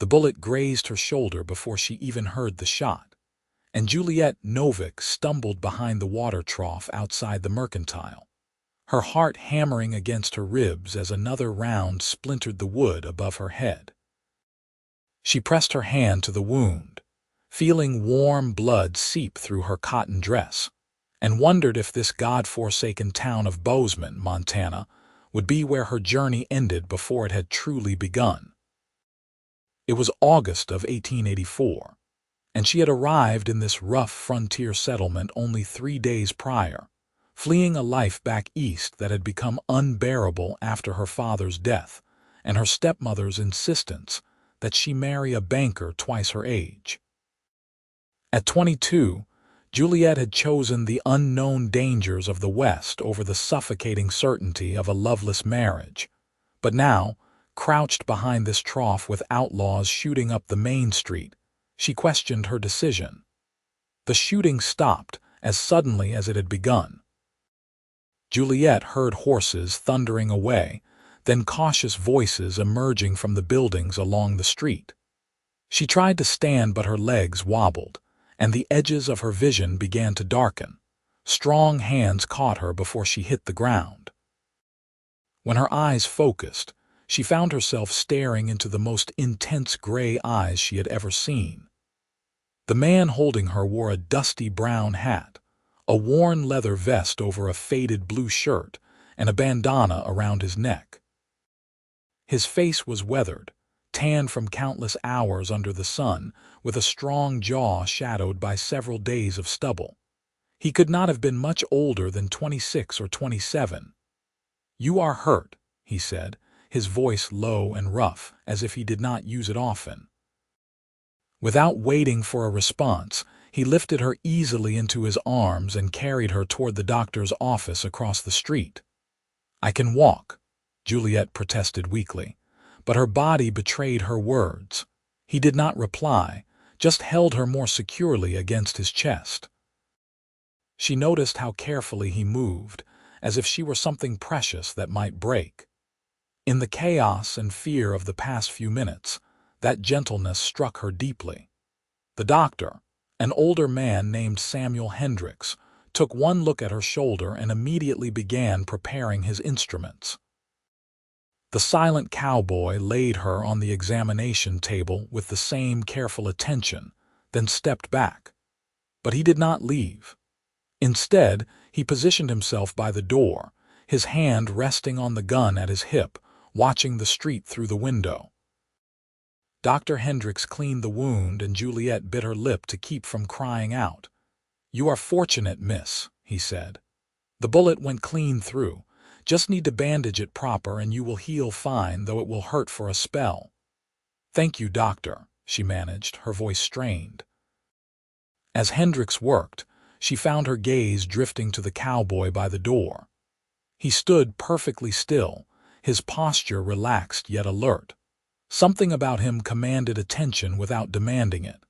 The bullet grazed her shoulder before she even heard the shot, and Juliette Novak stumbled behind the water trough outside the mercantile, her heart hammering against her ribs as another round splintered the wood above her head. She pressed her hand to the wound, feeling warm blood seep through her cotton dress, and wondered if this God-forsaken town of Bozeman, Montana, would be where her journey ended before it had truly begun. It was August of 1884, and she had arrived in this rough frontier settlement only 3 days prior, fleeing a life back east that had become unbearable after her father's death and her stepmother's insistence that she marry a banker twice her age. At 22, Juliette had chosen the unknown dangers of the West over the suffocating certainty of a loveless marriage, but now, crouched behind this trough with outlaws shooting up the main street, she questioned her decision. The shooting stopped as suddenly as it had begun. Juliette heard horses thundering away, then cautious voices emerging from the buildings along the street. She tried to stand, but her legs wobbled, and the edges of her vision began to darken. Strong hands caught her before she hit the ground. When her eyes focused, she found herself staring into the most intense gray eyes she had ever seen. The man holding her wore a dusty brown hat, a worn leather vest over a faded blue shirt, and a bandana around his neck. His face was weathered, tanned from countless hours under the sun, with a strong jaw shadowed by several days of stubble. He could not have been much older than 26 or 27. "You are hurt," he said, his voice low and rough, as if he did not use it often. Without waiting for a response, he lifted her easily into his arms and carried her toward the doctor's office across the street. "I can walk," Juliette protested weakly, but her body betrayed her words. He did not reply, just held her more securely against his chest. She noticed how carefully he moved, as if she were something precious that might break. In the chaos and fear of the past few minutes, that gentleness struck her deeply. The doctor, an older man named Samuel Hendricks, took one look at her shoulder and immediately began preparing his instruments. The silent cowboy laid her on the examination table with the same careful attention, then stepped back. But he did not leave. Instead, he positioned himself by the door, his hand resting on the gun at his hip, watching the street through the window. Dr. Hendricks cleaned the wound, and Juliette bit her lip to keep from crying out. "You are fortunate, miss," he said. "The bullet went clean through. Just need to bandage it proper and you will heal fine, though it will hurt for a spell." "Thank you, doctor," she managed, her voice strained. As Hendricks worked, she found her gaze drifting to the cowboy by the door. He stood perfectly still, his posture relaxed yet alert. Something about him commanded attention without demanding it.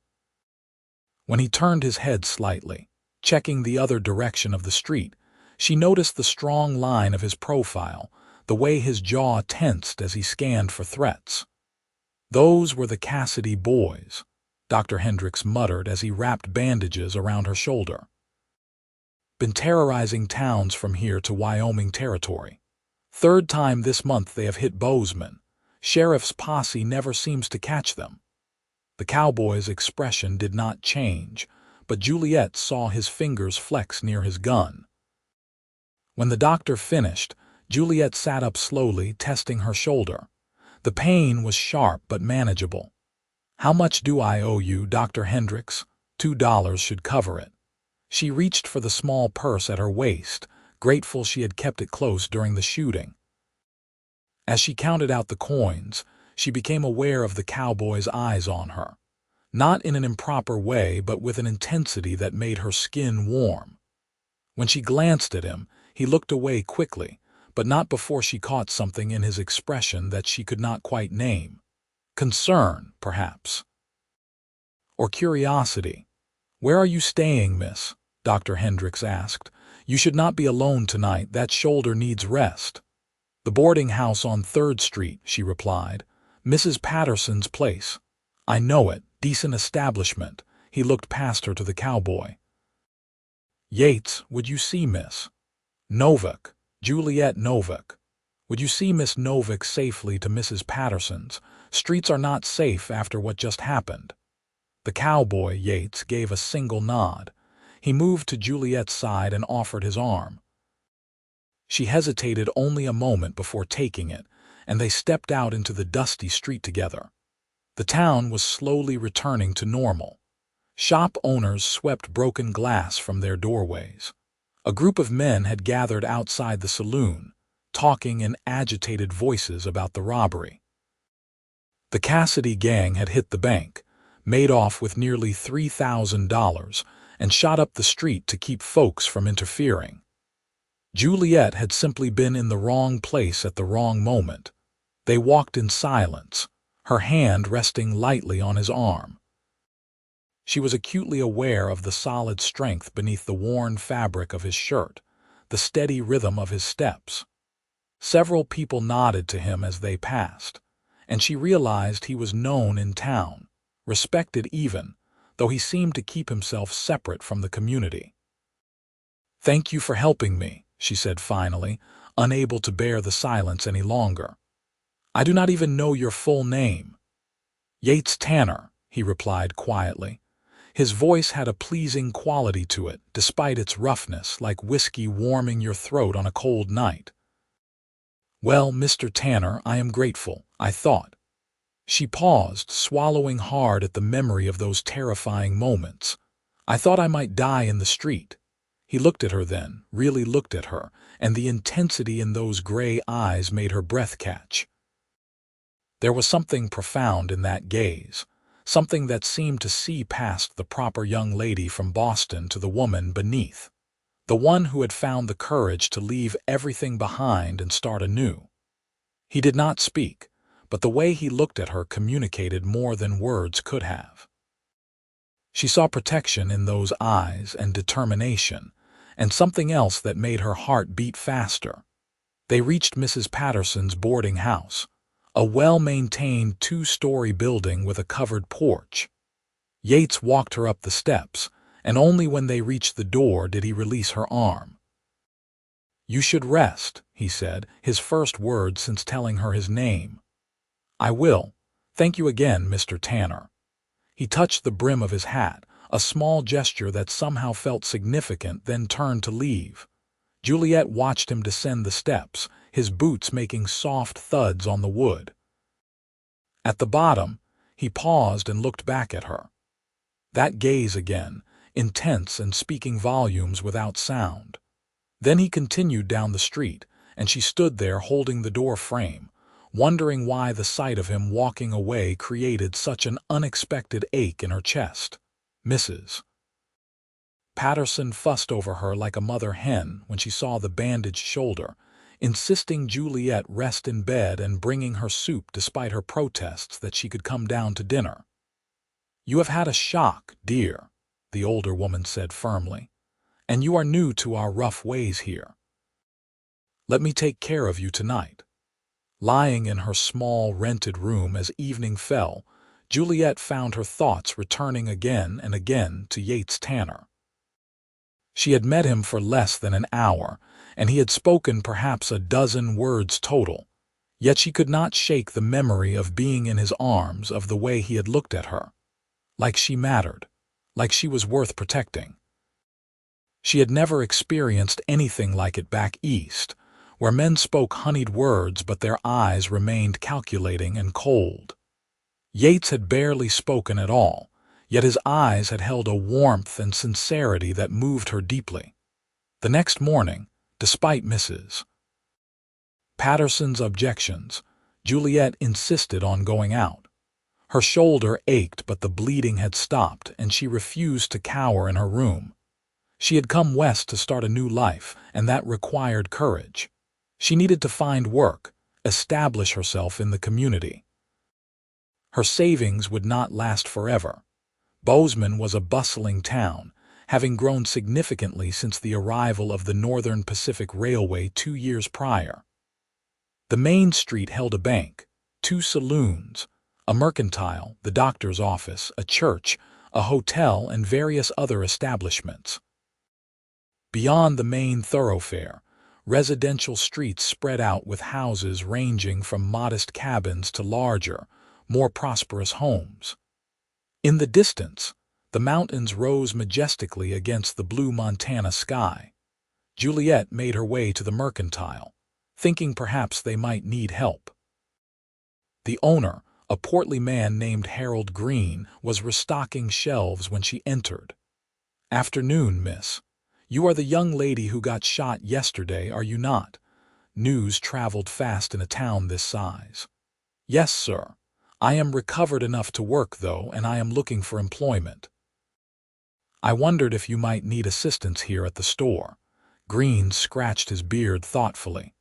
When he turned his head slightly, checking the other direction of the street, she noticed the strong line of his profile, the way his jaw tensed as he scanned for threats. "Those were the Cassidy boys," Dr. Hendricks muttered as he wrapped bandages around her shoulder. "Been terrorizing towns from here to Wyoming territory. 3rd time this month they have hit Bozeman. Sheriff's posse never seems to catch them." The cowboy's expression did not change, but Juliette saw his fingers flex near his gun. When the doctor finished, Juliette sat up slowly, testing her shoulder. The pain was sharp but manageable. "How much do I owe you, Dr. Hendricks?" $2 should cover it. She reached for the small purse at her waist, grateful she had kept it close during the shooting. As she counted out the coins, she became aware of the cowboy's eyes on her, not in an improper way but with an intensity that made her skin warm. When she glanced at him, he looked away quickly, but not before she caught something in his expression that she could not quite name. Concern, perhaps. Or curiosity. "Where are you staying, miss?" Dr. Hendricks asked. "You should not be alone tonight. That shoulder needs rest." "The boarding house on 3rd Street," she replied. "Mrs. Patterson's place." I know it. Decent establishment. He looked past her to the cowboy. Yates, would you see Miss Novak? Juliette Novak. Would you see Miss Novak safely to Mrs. Patterson's? Streets are not safe after what just happened. The cowboy, Yates, gave a single nod. He moved to Juliette's side and offered his arm. She hesitated only a moment before taking it, and they stepped out into the dusty street together. The town was slowly returning to normal. Shop owners swept broken glass from their doorways. A group of men had gathered outside the saloon, talking in agitated voices about the robbery. The Cassidy gang had hit the bank, made off with nearly $3,000, and shot up the street to keep folks from interfering. Juliette had simply been in the wrong place at the wrong moment. They walked in silence, her hand resting lightly on his arm. She was acutely aware of the solid strength beneath the worn fabric of his shirt, the steady rhythm of his steps. Several people nodded to him as they passed, and she realized he was known in town, respected even, though he seemed to keep himself separate from the community. "Thank you for helping me," she said finally, unable to bear the silence any longer. "I do not even know your full name." "Yates Tanner," he replied quietly. His voice had a pleasing quality to it, despite its roughness, like whiskey warming your throat on a cold night. "Well, Mr. Tanner, I am grateful, I thought." She paused, swallowing hard at the memory of those terrifying moments. "I thought I might die in the street." He looked at her then, really looked at her, and the intensity in those gray eyes made her breath catch. There was something profound in that gaze, something that seemed to see past the proper young lady from Boston to the woman beneath, the one who had found the courage to leave everything behind and start anew. He did not speak, but the way he looked at her communicated more than words could have. She saw protection in those eyes and determination, and something else that made her heart beat faster. They reached Mrs. Patterson's boarding house, a well-maintained two-story building with a covered porch. Yates walked her up the steps, and only when they reached the door did he release her arm. "You should rest," he said, his first word since telling her his name. "I will. Thank you again, Mr. Tanner." He touched the brim of his hat, a small gesture that somehow felt significant, then turned to leave. Juliette watched him descend the steps, his boots making soft thuds on the wood. At the bottom, he paused and looked back at her. That gaze again, intense and speaking volumes without sound. Then he continued down the street, and she stood there holding the door frame, wondering why the sight of him walking away created such an unexpected ache in her chest. Mrs. Patterson fussed over her like a mother hen when she saw the bandaged shoulder, insisting Juliette rest in bed and bringing her soup despite her protests that she could come down to dinner. "You have had a shock, dear," the older woman said firmly, "and you are new to our rough ways here. Let me take care of you tonight." Lying in her small, rented room as evening fell, Juliette found her thoughts returning again and again to Yates Tanner. She had met him for less than an hour, and he had spoken perhaps a dozen words total, yet she could not shake the memory of being in his arms, of the way he had looked at her. Like she mattered, like she was worth protecting. She had never experienced anything like it back east, where men spoke honeyed words but their eyes remained calculating and cold. Yates had barely spoken at all, yet his eyes had held a warmth and sincerity that moved her deeply. The next morning, despite Mrs. Patterson's objections, Juliette insisted on going out. Her shoulder ached, but the bleeding had stopped, and she refused to cower in her room. She had come west to start a new life, and that required courage. She needed to find work, establish herself in the community. Her savings would not last forever. Bozeman was a bustling town, having grown significantly since the arrival of the Northern Pacific Railway 2 years prior. The main street held a bank, 2 saloons, A mercantile, the doctor's office, a church, a hotel, and various other establishments. Beyond the main thoroughfare, residential streets spread out with houses ranging from modest cabins to larger, more prosperous homes. In the distance, the mountains rose majestically against the blue Montana sky. Juliette made her way to the mercantile, thinking perhaps they might need help. The owner, a portly man named Harold Green, was restocking shelves when she entered. "Afternoon, miss. You are the young lady who got shot yesterday, are you not?" News traveled fast in a town this size. "Yes, sir. I am recovered enough to work, though, and I am looking for employment. I wondered if you might need assistance here at the store." Green scratched his beard thoughtfully.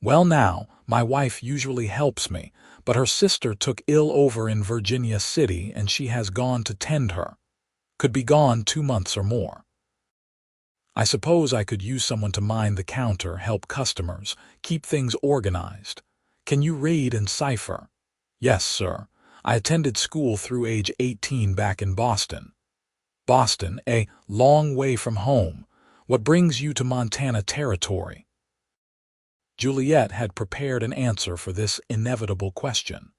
"Well now, my wife usually helps me, but her sister took ill over in Virginia City and she has gone to tend her. Could be gone 2 months or more. I suppose I could use someone to mind the counter, help customers, keep things organized. Can you read and cipher?" "Yes, sir. I attended school through age 18 back in Boston." "Boston, a long way from home. What brings you to Montana Territory?" Juliette had prepared an answer for this inevitable question.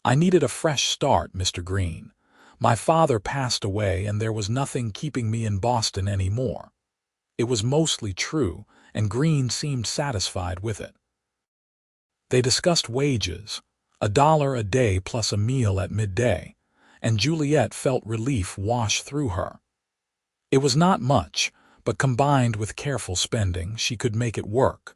"I needed a fresh start, Mr. Green. My father passed away and there was nothing keeping me in Boston anymore." It was mostly true, and Green seemed satisfied with it. They discussed wages, $1 a day plus a meal at midday, and Juliette felt relief wash through her. It was not much, but combined with careful spending, she could make it work.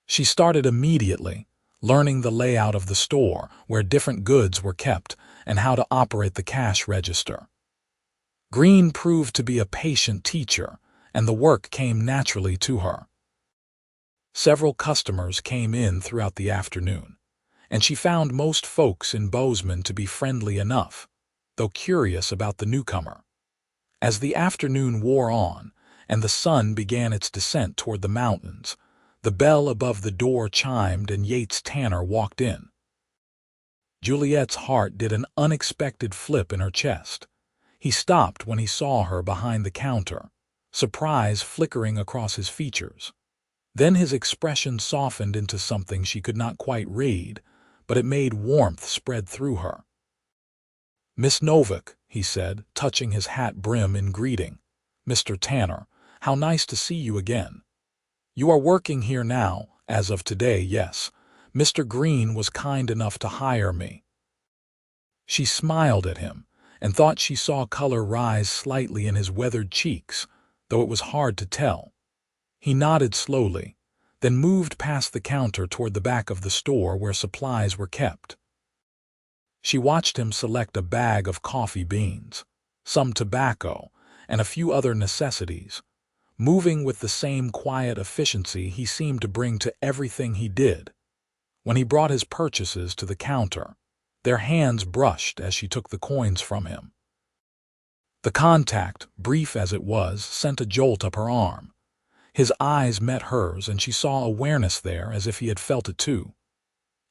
She started immediately, learning the layout of the store, where different goods were kept, and how to operate the cash register. Green proved to be a patient teacher, and the work came naturally to her. Several customers came in throughout the afternoon, and she found most folks in Bozeman to be friendly enough, though curious about the newcomer. As the afternoon wore on, and the sun began its descent toward the mountains, the bell above the door chimed and Yates Tanner walked in. Juliette's heart did an unexpected flip in her chest. He stopped when he saw her behind the counter, surprise flickering across his features. Then his expression softened into something she could not quite read, but it made warmth spread through her. "Miss Novak," he said, touching his hat brim in greeting. "Mr. Tanner, how nice to see you again. You are working here now, as of today, yes. Mr. Green was kind enough to hire me." She smiled at him, and thought she saw color rise slightly in his weathered cheeks, though it was hard to tell. He nodded slowly, then moved past the counter toward the back of the store where supplies were kept. She watched him select a bag of coffee beans, some tobacco, and a few other necessities, moving with the same quiet efficiency he seemed to bring to everything he did. When he brought his purchases to the counter, their hands brushed as she took the coins from him. The contact, brief as it was, sent a jolt up her arm. His eyes met hers, and she saw awareness there as if he had felt it too.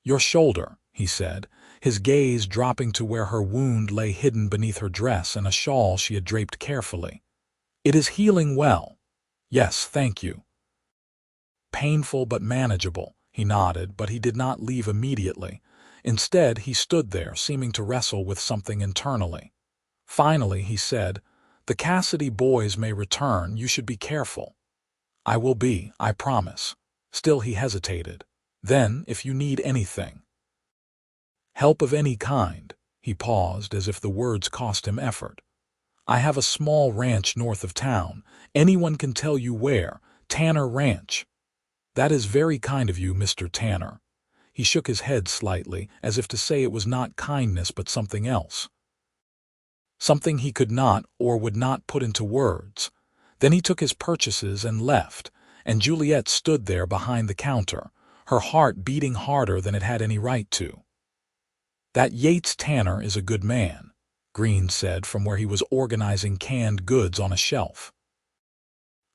"Your shoulder," he said, his gaze dropping to where her wound lay hidden beneath her dress and a shawl she had draped carefully. "It is healing well." "Yes, thank you." "Painful but manageable," he nodded, but he did not leave immediately. Instead, he stood there, seeming to wrestle with something internally. Finally, he said, "The Cassidy boys may return. You should be careful." "I will be, I promise." Still he hesitated. "Then, if you need anything." "Help of any kind." He paused as if the words cost him effort. "I have a small ranch north of town. Anyone can tell you where. Tanner Ranch." "That is very kind of you, Mr. Tanner." He shook his head slightly, as if to say it was not kindness but something else. Something he could not or would not put into words. Then he took his purchases and left, and Juliette stood there behind the counter, her heart beating harder than it had any right to. "That Yates Tanner is a good man," Green said from where he was organizing canned goods on a shelf.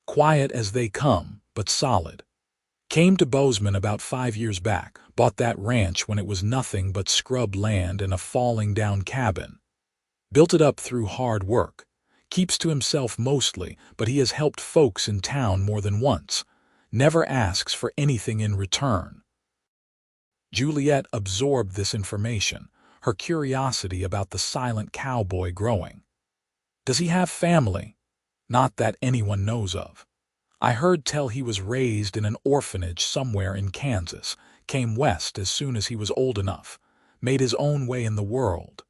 "Quiet as they come, but solid. Came to Bozeman about 5 years back, bought that ranch when it was nothing but scrub land and a falling-down cabin. Built it up through hard work. Keeps to himself mostly, but he has helped folks in town more than once. Never asks for anything in return. Juliette absorbed this information, her curiosity about the silent cowboy growing. Does he have family? Not that anyone knows of. I heard tell he was raised in an orphanage somewhere in Kansas, came west as soon as he was old enough, made his own way in the world.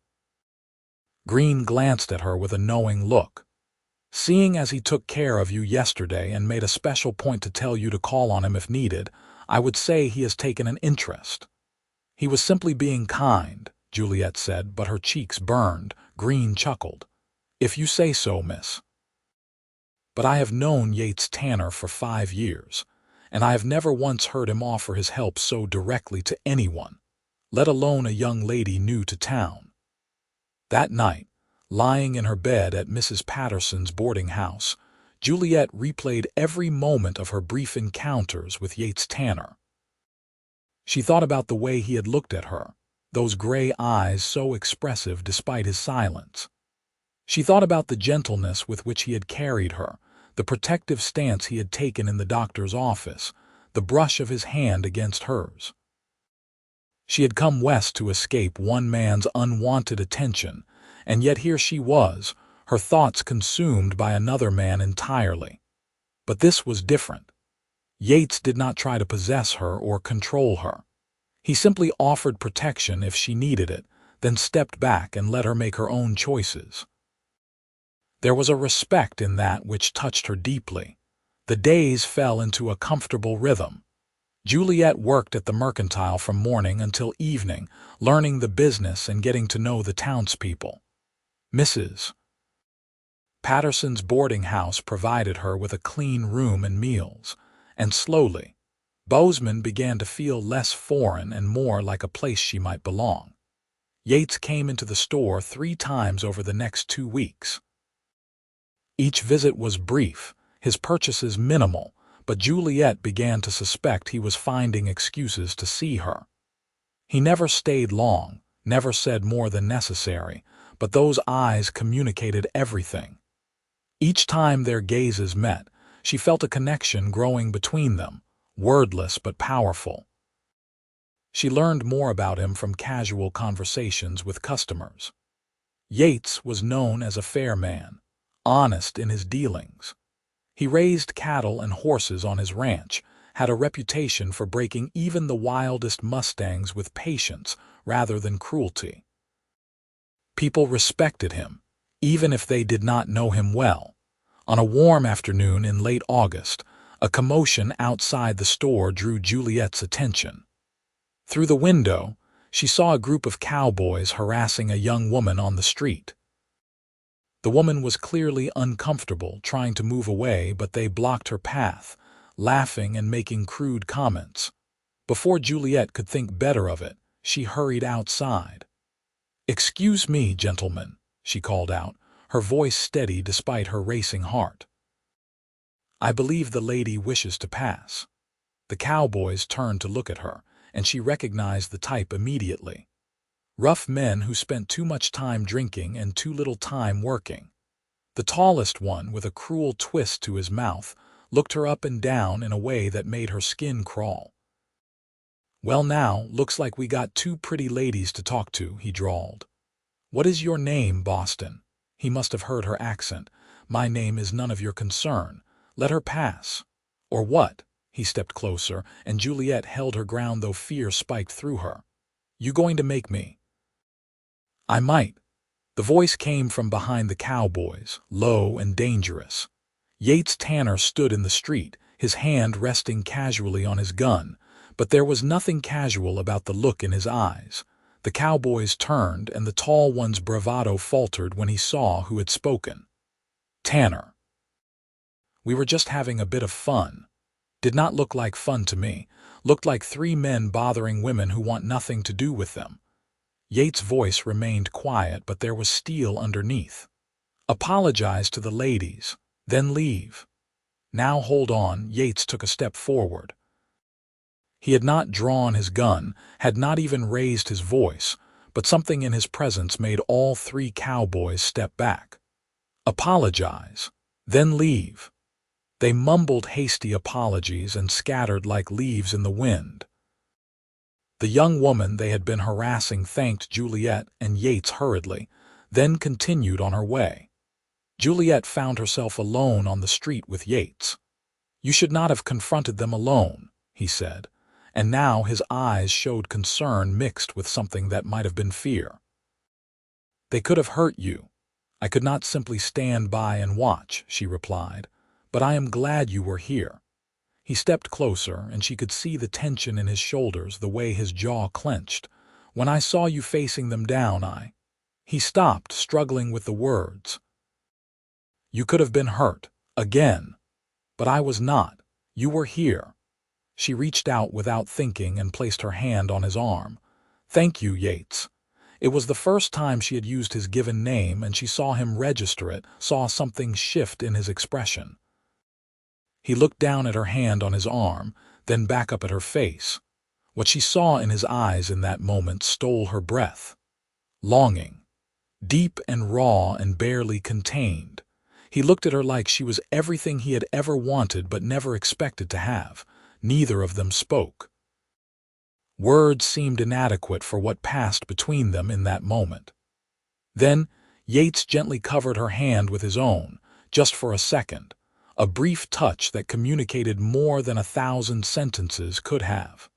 Green glanced at her with a knowing look. Seeing as he took care of you yesterday and made a special point to tell you to call on him if needed, I would say he has taken an interest. He was simply being kind, Juliette said, but her cheeks burned. Green chuckled. If you say so, miss. But I have known Yates Tanner for 5 years, and I have never once heard him offer his help so directly to anyone, let alone a young lady new to town. That night, lying in her bed at Mrs. Patterson's boarding house, Juliette replayed every moment of her brief encounters with Yates Tanner. She thought about the way he had looked at her, those gray eyes so expressive despite his silence. She thought about the gentleness with which he had carried her, the protective stance he had taken in the doctor's office, the brush of his hand against hers. She had come west to escape one man's unwanted attention, and yet here she was, her thoughts consumed by another man entirely. But this was different. Yates did not try to possess her or control her. He simply offered protection if she needed it, then stepped back and let her make her own choices. There was a respect in that which touched her deeply. The days fell into a comfortable rhythm. Juliette worked at the mercantile from morning until evening, learning the business and getting to know the townspeople. Mrs. Patterson's boarding house provided her with a clean room and meals, and slowly, Bozeman began to feel less foreign and more like a place she might belong. Yates came into the store 3 times over the next 2 weeks. Each visit was brief, his purchases minimal, but Juliette began to suspect he was finding excuses to see her. He never stayed long, never said more than necessary, but those eyes communicated everything. Each time their gazes met, she felt a connection growing between them, wordless but powerful. She learned more about him from casual conversations with customers. Yates was known as a fair man, honest in his dealings. He raised cattle and horses on his ranch, had a reputation for breaking even the wildest mustangs with patience rather than cruelty. People respected him, even if they did not know him well. On a warm afternoon in late August, a commotion outside the store drew Juliette's attention. Through the window, she saw a group of cowboys harassing a young woman on the street. The woman was clearly uncomfortable, trying to move away, but they blocked her path, laughing and making crude comments. Before Juliette could think better of it, she hurried outside. "Excuse me, gentlemen," she called out, her voice steady despite her racing heart. "I believe the lady wishes to pass." The cowboys turned to look at her, and she recognized the type immediately. Rough men who spent too much time drinking and too little time working. The tallest one, with a cruel twist to his mouth, looked her up and down in a way that made her skin crawl. "Well now, looks like we got 2 pretty ladies to talk to," he drawled. "What is your name, Boston?" He must have heard her accent. "My name is none of your concern. Let her pass." "Or what?" He stepped closer, and Juliette held her ground though fear spiked through her. "You going to make me?" "I might." The voice came from behind the cowboys, low and dangerous. Yates Tanner stood in the street, his hand resting casually on his gun, but there was nothing casual about the look in his eyes. The cowboys turned, and the tall one's bravado faltered when he saw who had spoken. "Tanner." "We were just having a bit of fun." Did not look like fun to me. Looked like 3 men bothering women who want nothing to do with them. Yates' voice remained quiet, but there was steel underneath. "Apologize to the ladies, then leave." "Now hold on." Yates took a step forward. He had not drawn his gun, had not even raised his voice, but something in his presence made all three cowboys step back. "Apologize, then leave." They mumbled hasty apologies and scattered like leaves in the wind. The young woman they had been harassing thanked Juliette and Yates hurriedly, then continued on her way. Juliette found herself alone on the street with Yates. "You should not have confronted them alone," he said, and now his eyes showed concern mixed with something that might have been fear. "They could have hurt you. I could not simply stand by and watch," she replied, "but I am glad you were here." He stepped closer, and she could see the tension in his shoulders, the way his jaw clenched. "When I saw you facing them down, He stopped, struggling with the words. "You could have been hurt. Again. But I was not. You were here." She reached out without thinking and placed her hand on his arm. "Thank you, Yates." It was the first time she had used his given name, and she saw him register it, saw something shift in his expression. He looked down at her hand on his arm, then back up at her face. What she saw in his eyes in that moment stole her breath. Longing. Deep and raw and barely contained. He looked at her like she was everything he had ever wanted but never expected to have. Neither of them spoke. Words seemed inadequate for what passed between them in that moment. Then, Yates gently covered her hand with his own, just for a second, a brief touch that communicated more than 1,000 sentences could have.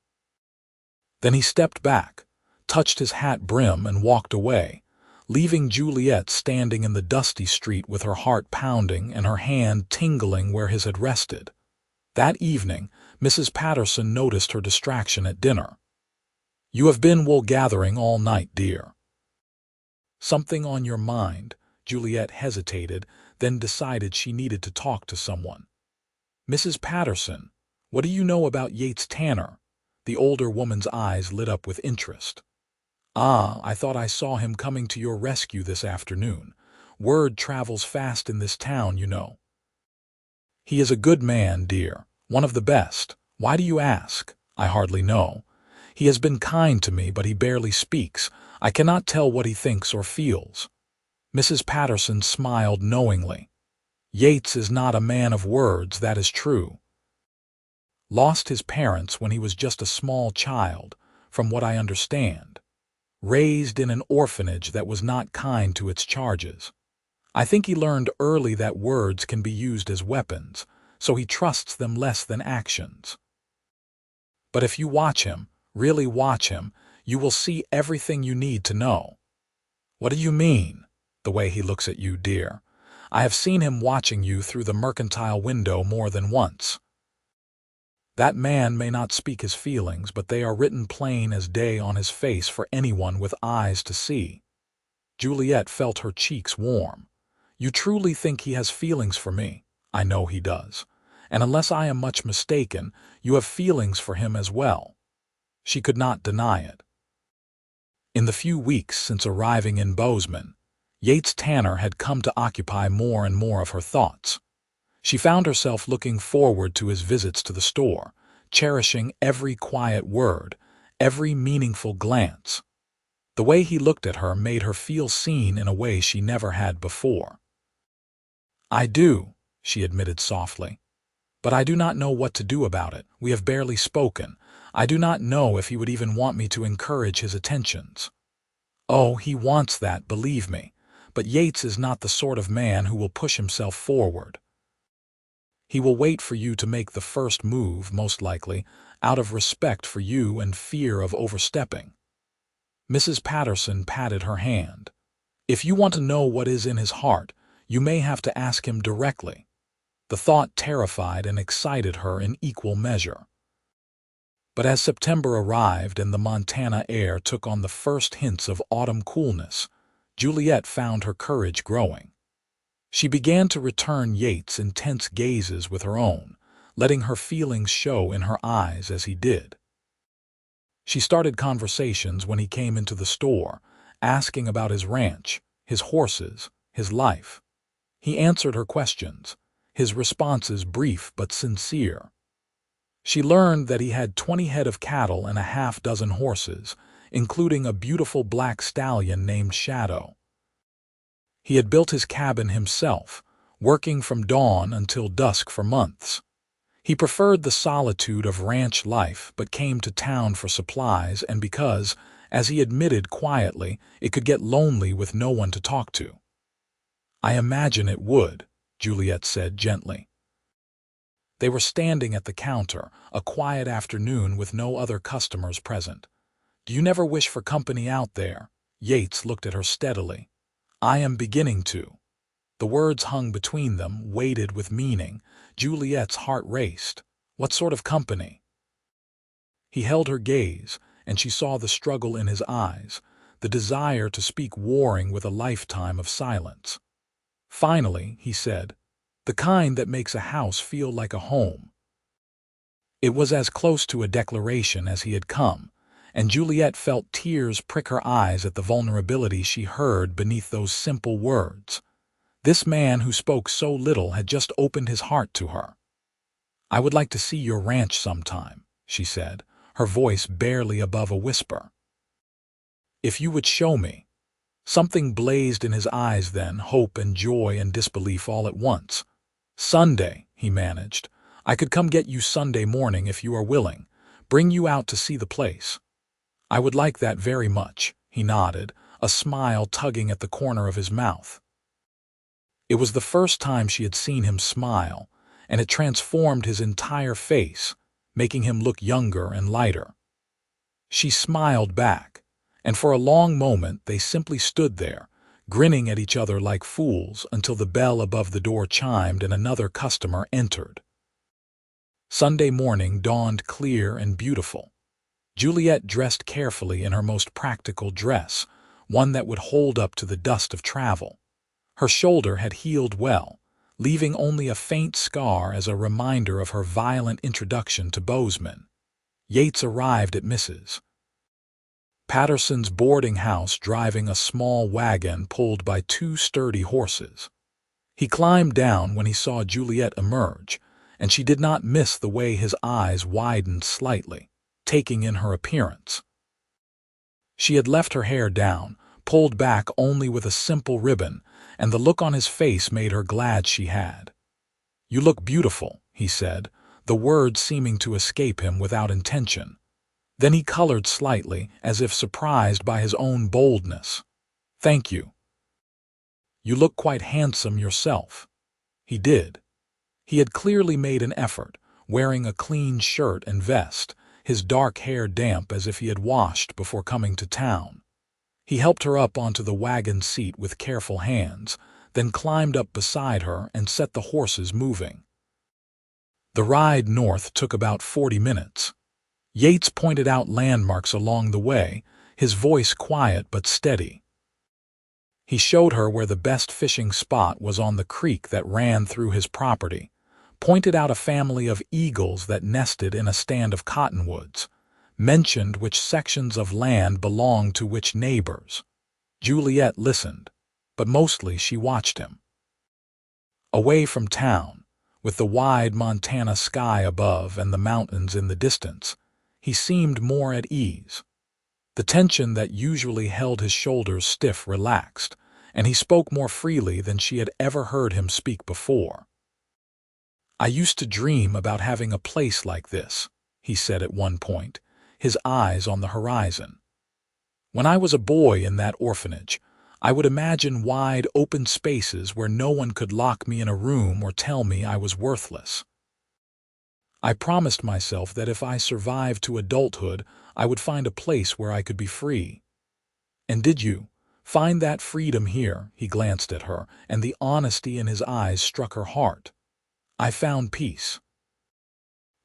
Then he stepped back, touched his hat brim and walked away, leaving Juliette standing in the dusty street with her heart pounding and her hand tingling where his had rested. That evening, Mrs. Patterson noticed her distraction at dinner. "You have been wool-gathering all night, dear." "Something on your mind?" Juliette hesitated, then decided she needed to talk to someone. "Mrs. Patterson, what do you know about Yates Tanner?" The older woman's eyes lit up with interest. "Ah, I thought I saw him coming to your rescue this afternoon. Word travels fast in this town, you know." "He is a good man, dear, one of the best. Why do you ask?" "I hardly know. He has been kind to me, but he barely speaks. I cannot tell what he thinks or feels." Mrs. Patterson smiled knowingly. "Yates is not a man of words, that is true. Lost his parents when he was just a small child, from what I understand. Raised in an orphanage that was not kind to its charges. I think he learned early that words can be used as weapons, so he trusts them less than actions. But if you watch him, really watch him, you will see everything you need to know." "What do you mean?" "The way he looks at you, dear. I have seen him watching you through the mercantile window more than once. That man may not speak his feelings, but they are written plain as day on his face for anyone with eyes to see." Juliette felt her cheeks warm. "You truly think he has feelings for me?" "I know he does. And unless I am much mistaken, you have feelings for him as well." She could not deny it. In the few weeks since arriving in Bozeman, Yates Tanner had come to occupy more and more of her thoughts. She found herself looking forward to his visits to the store, cherishing every quiet word, every meaningful glance. The way he looked at her made her feel seen in a way she never had before. "I do," she admitted softly. "But I do not know what to do about it. We have barely spoken. I do not know if he would even want me to encourage his attentions." "Oh, he wants that, believe me. But Yates is not the sort of man who will push himself forward. He will wait for you to make the first move, most likely, out of respect for you and fear of overstepping." Mrs. Patterson patted her hand. "If you want to know what is in his heart, you may have to ask him directly." The thought terrified and excited her in equal measure. But as September arrived and the Montana air took on the first hints of autumn coolness, Juliette found her courage growing. She began to return Yates' intense gazes with her own, letting her feelings show in her eyes as he did. She started conversations when he came into the store, asking about his ranch, his horses, his life. He answered her questions, his responses brief but sincere. She learned that he had 20 head of cattle and a half-dozen horses, including a beautiful black stallion named Shadow. He had built his cabin himself, working from dawn until dusk for months. He preferred the solitude of ranch life but came to town for supplies and because, as he admitted quietly, it could get lonely with no one to talk to. "I imagine it would," Juliette said gently. They were standing at the counter, a quiet afternoon with no other customers present. "Do you never wish for company out there?" Yates looked at her steadily. "I am beginning to." The words hung between them, weighted with meaning. Juliette's heart raced. What sort of company? He held her gaze, and she saw the struggle in his eyes, the desire to speak warring with a lifetime of silence. Finally, he said, "The kind that makes a house feel like a home." It was as close to a declaration as he had come, and Juliette felt tears prick her eyes at the vulnerability she heard beneath those simple words. This man who spoke so little had just opened his heart to her. "I would like to see your ranch sometime," she said, her voice barely above a whisper. "If you would show me." Something blazed in his eyes then, hope and joy and disbelief all at once. "Sunday," he managed. "I could come get you Sunday morning if you are willing, bring you out to see the place." "I would like that very much," he nodded, a smile tugging at the corner of his mouth. It was the first time she had seen him smile, and it transformed his entire face, making him look younger and lighter. She smiled back, and for a long moment they simply stood there, grinning at each other like fools until the bell above the door chimed and another customer entered. Sunday morning dawned clear and beautiful. Juliette dressed carefully in her most practical dress, one that would hold up to the dust of travel. Her shoulder had healed well, leaving only a faint scar as a reminder of her violent introduction to Bozeman. Yates arrived at Mrs. Patterson's boarding house driving a small wagon pulled by two sturdy horses. He climbed down when he saw Juliette emerge, and she did not miss the way his eyes widened slightly, taking in her appearance. She had left her hair down, pulled back only with a simple ribbon, and the look on his face made her glad she had. "You look beautiful," he said, the words seeming to escape him without intention. Then he colored slightly, as if surprised by his own boldness. "Thank you. You look quite handsome yourself." He did. He had clearly made an effort, wearing a clean shirt and vest, his dark hair damp as if he had washed before coming to town. He helped her up onto the wagon seat with careful hands, then climbed up beside her and set the horses moving. The ride north took about 40 minutes. Yates pointed out landmarks along the way, his voice quiet but steady. He showed her where the best fishing spot was on the creek that ran through his property, pointed out a family of eagles that nested in a stand of cottonwoods, mentioned which sections of land belonged to which neighbors. Juliette listened, but mostly she watched him. Away from town, with the wide Montana sky above and the mountains in the distance, he seemed more at ease. The tension that usually held his shoulders stiff relaxed, and he spoke more freely than she had ever heard him speak before. "I used to dream about having a place like this," he said at one point, his eyes on the horizon. "When I was a boy in that orphanage, I would imagine wide open spaces where no one could lock me in a room or tell me I was worthless. I promised myself that if I survived to adulthood, I would find a place where I could be free. And did you find that freedom here?" He glanced at her, and the honesty in his eyes struck her heart. "I found peace.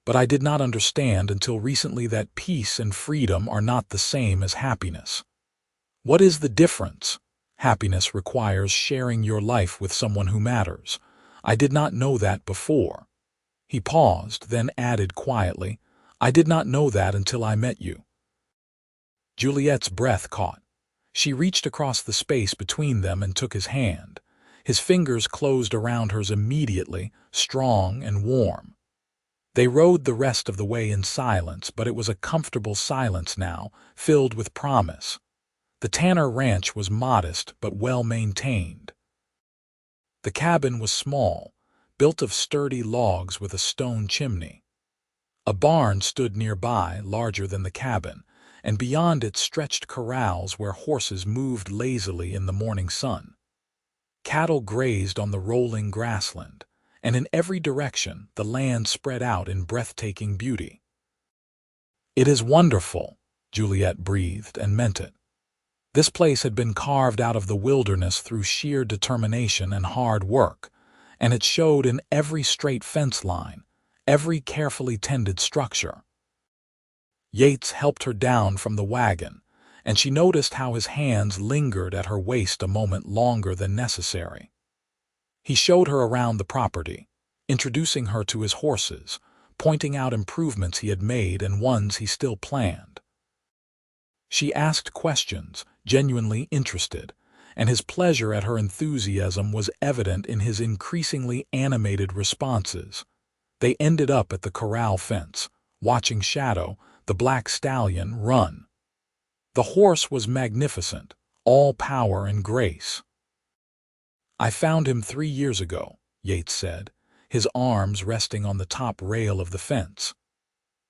But I did not understand until recently that peace and freedom are not the same as happiness. What is the difference? Happiness requires sharing your life with someone who matters. I did not know that before." He paused, then added quietly, "I did not know that until I met you." Juliette's breath caught. She reached across the space between them and took his hand. His fingers closed around hers immediately, strong and warm. They rode the rest of the way in silence, but it was a comfortable silence now, filled with promise. The Tanner ranch was modest but well-maintained. The cabin was small, built of sturdy logs with a stone chimney. A barn stood nearby, larger than the cabin, and beyond it stretched corrals where horses moved lazily in the morning sun. Cattle grazed on the rolling grassland, and in every direction the land spread out in breathtaking beauty. "It is wonderful," Juliette breathed, and meant it. This place had been carved out of the wilderness through sheer determination and hard work, and it showed in every straight fence line, every carefully tended structure. Yates helped her down from the wagon, and she noticed how his hands lingered at her waist a moment longer than necessary. He showed her around the property, introducing her to his horses, pointing out improvements he had made and ones he still planned. She asked questions, genuinely interested, and his pleasure at her enthusiasm was evident in his increasingly animated responses. They ended up at the corral fence, watching Shadow, the black stallion, run. The horse was magnificent, all power and grace. "I found him 3 years ago," Yates said, his arms resting on the top rail of the fence.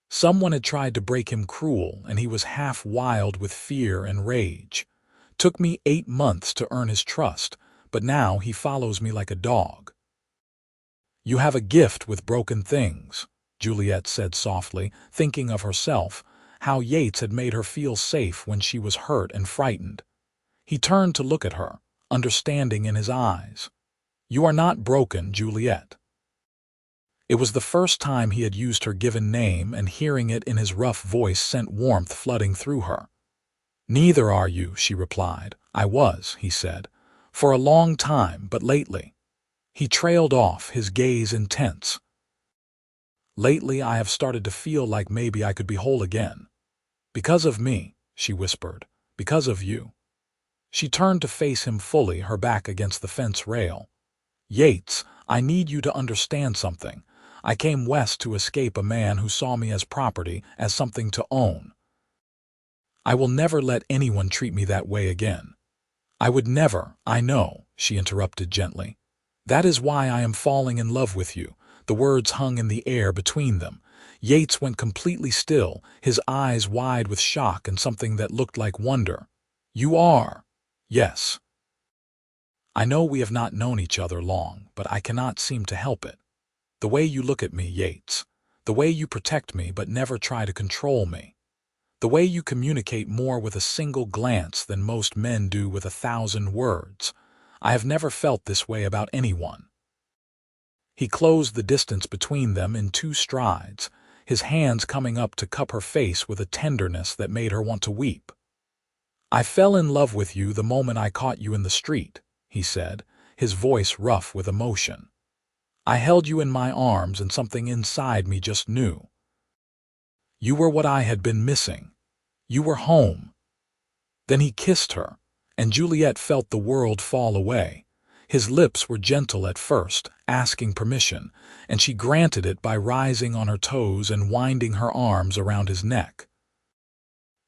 "Someone had tried to break him cruel, and he was half wild with fear and rage. Took me 8 months to earn his trust, but now he follows me like a dog." "You have a gift with broken things," Juliette said softly, thinking of herself, how Yates had made her feel safe when she was hurt and frightened. He turned to look at her, understanding in his eyes. "You are not broken, Juliette." It was the first time he had used her given name, and hearing it in his rough voice sent warmth flooding through her. "Neither are you," she replied. "I was," he said, "for a long time, but lately." He trailed off, his gaze intense. "Lately I have started to feel like maybe I could be whole again. Because of me," she whispered, "because of you." She turned to face him fully, her back against the fence rail. "Yates, I need you to understand something. I came west to escape a man who saw me as property, as something to own. I will never let anyone treat me that way again. I would never, I know," she interrupted gently. "That is why I am falling in love with you." The words hung in the air between them. Yates went completely still, his eyes wide with shock and something that looked like wonder. "You are?" "Yes." "I know we have not known each other long, but I cannot seem to help it. The way you look at me, Yates. The way you protect me but never try to control me. The way you communicate more with a single glance than most men do with 1,000 words. I have never felt this way about anyone." He closed the distance between them in 2 strides, his hands coming up to cup her face with a tenderness that made her want to weep. "I fell in love with you the moment I caught you in the street," he said, his voice rough with emotion. "I held you in my arms and something inside me just knew. You were what I had been missing. You were home." Then he kissed her, and Juliette felt the world fall away. His lips were gentle at first, asking permission, and she granted it by rising on her toes and winding her arms around his neck.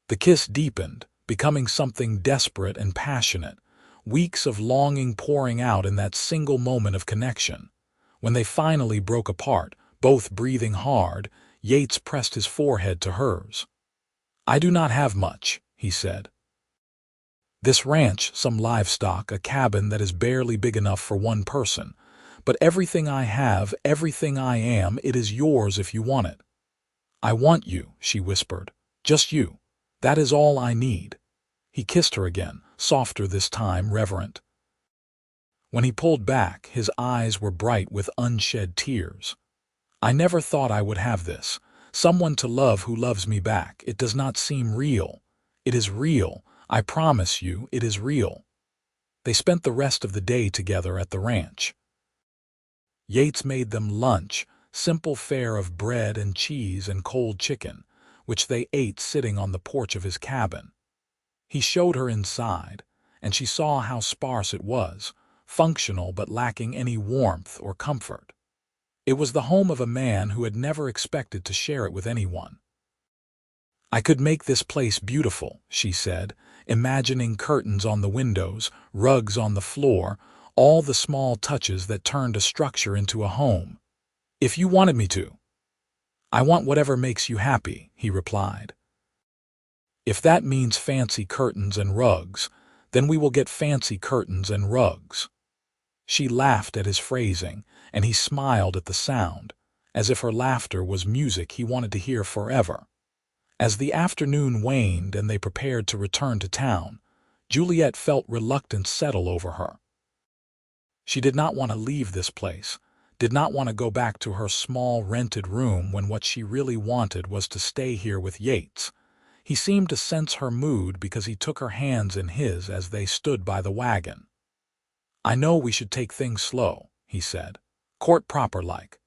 The kiss deepened, becoming something desperate and passionate, weeks of longing pouring out in that single moment of connection. When they finally broke apart, both breathing hard, Yates pressed his forehead to hers. "I do not have much," he said. "This ranch, some livestock, a cabin that is barely big enough for one person. But everything I have, everything I am, it is yours if you want it." "I want you," she whispered. "Just you. That is all I need." He kissed her again, softer this time, reverent. When he pulled back, his eyes were bright with unshed tears. "I never thought I would have this. Someone to love who loves me back. It does not seem real. It is real. I promise you, it is real." They spent the rest of the day together at the ranch. Yates made them lunch, simple fare of bread and cheese and cold chicken, which they ate sitting on the porch of his cabin. He showed her inside, and she saw how sparse it was, functional but lacking any warmth or comfort. It was the home of a man who had never expected to share it with anyone. "I could make this place beautiful," she said, imagining curtains on the windows, rugs on the floor, all the small touches that turned a structure into a home. "If you wanted me to." "I want whatever makes you happy," he replied. "If that means fancy curtains and rugs, then we will get fancy curtains and rugs." She laughed at his phrasing, and he smiled at the sound, as if her laughter was music he wanted to hear forever. As the afternoon waned and they prepared to return to town, Juliette felt reluctance settle over her. She did not want to leave this place, did not want to go back to her small rented room when what she really wanted was to stay here with Yates. He seemed to sense her mood because he took her hands in his as they stood by the wagon. "I know we should take things slow," he said, "court proper like.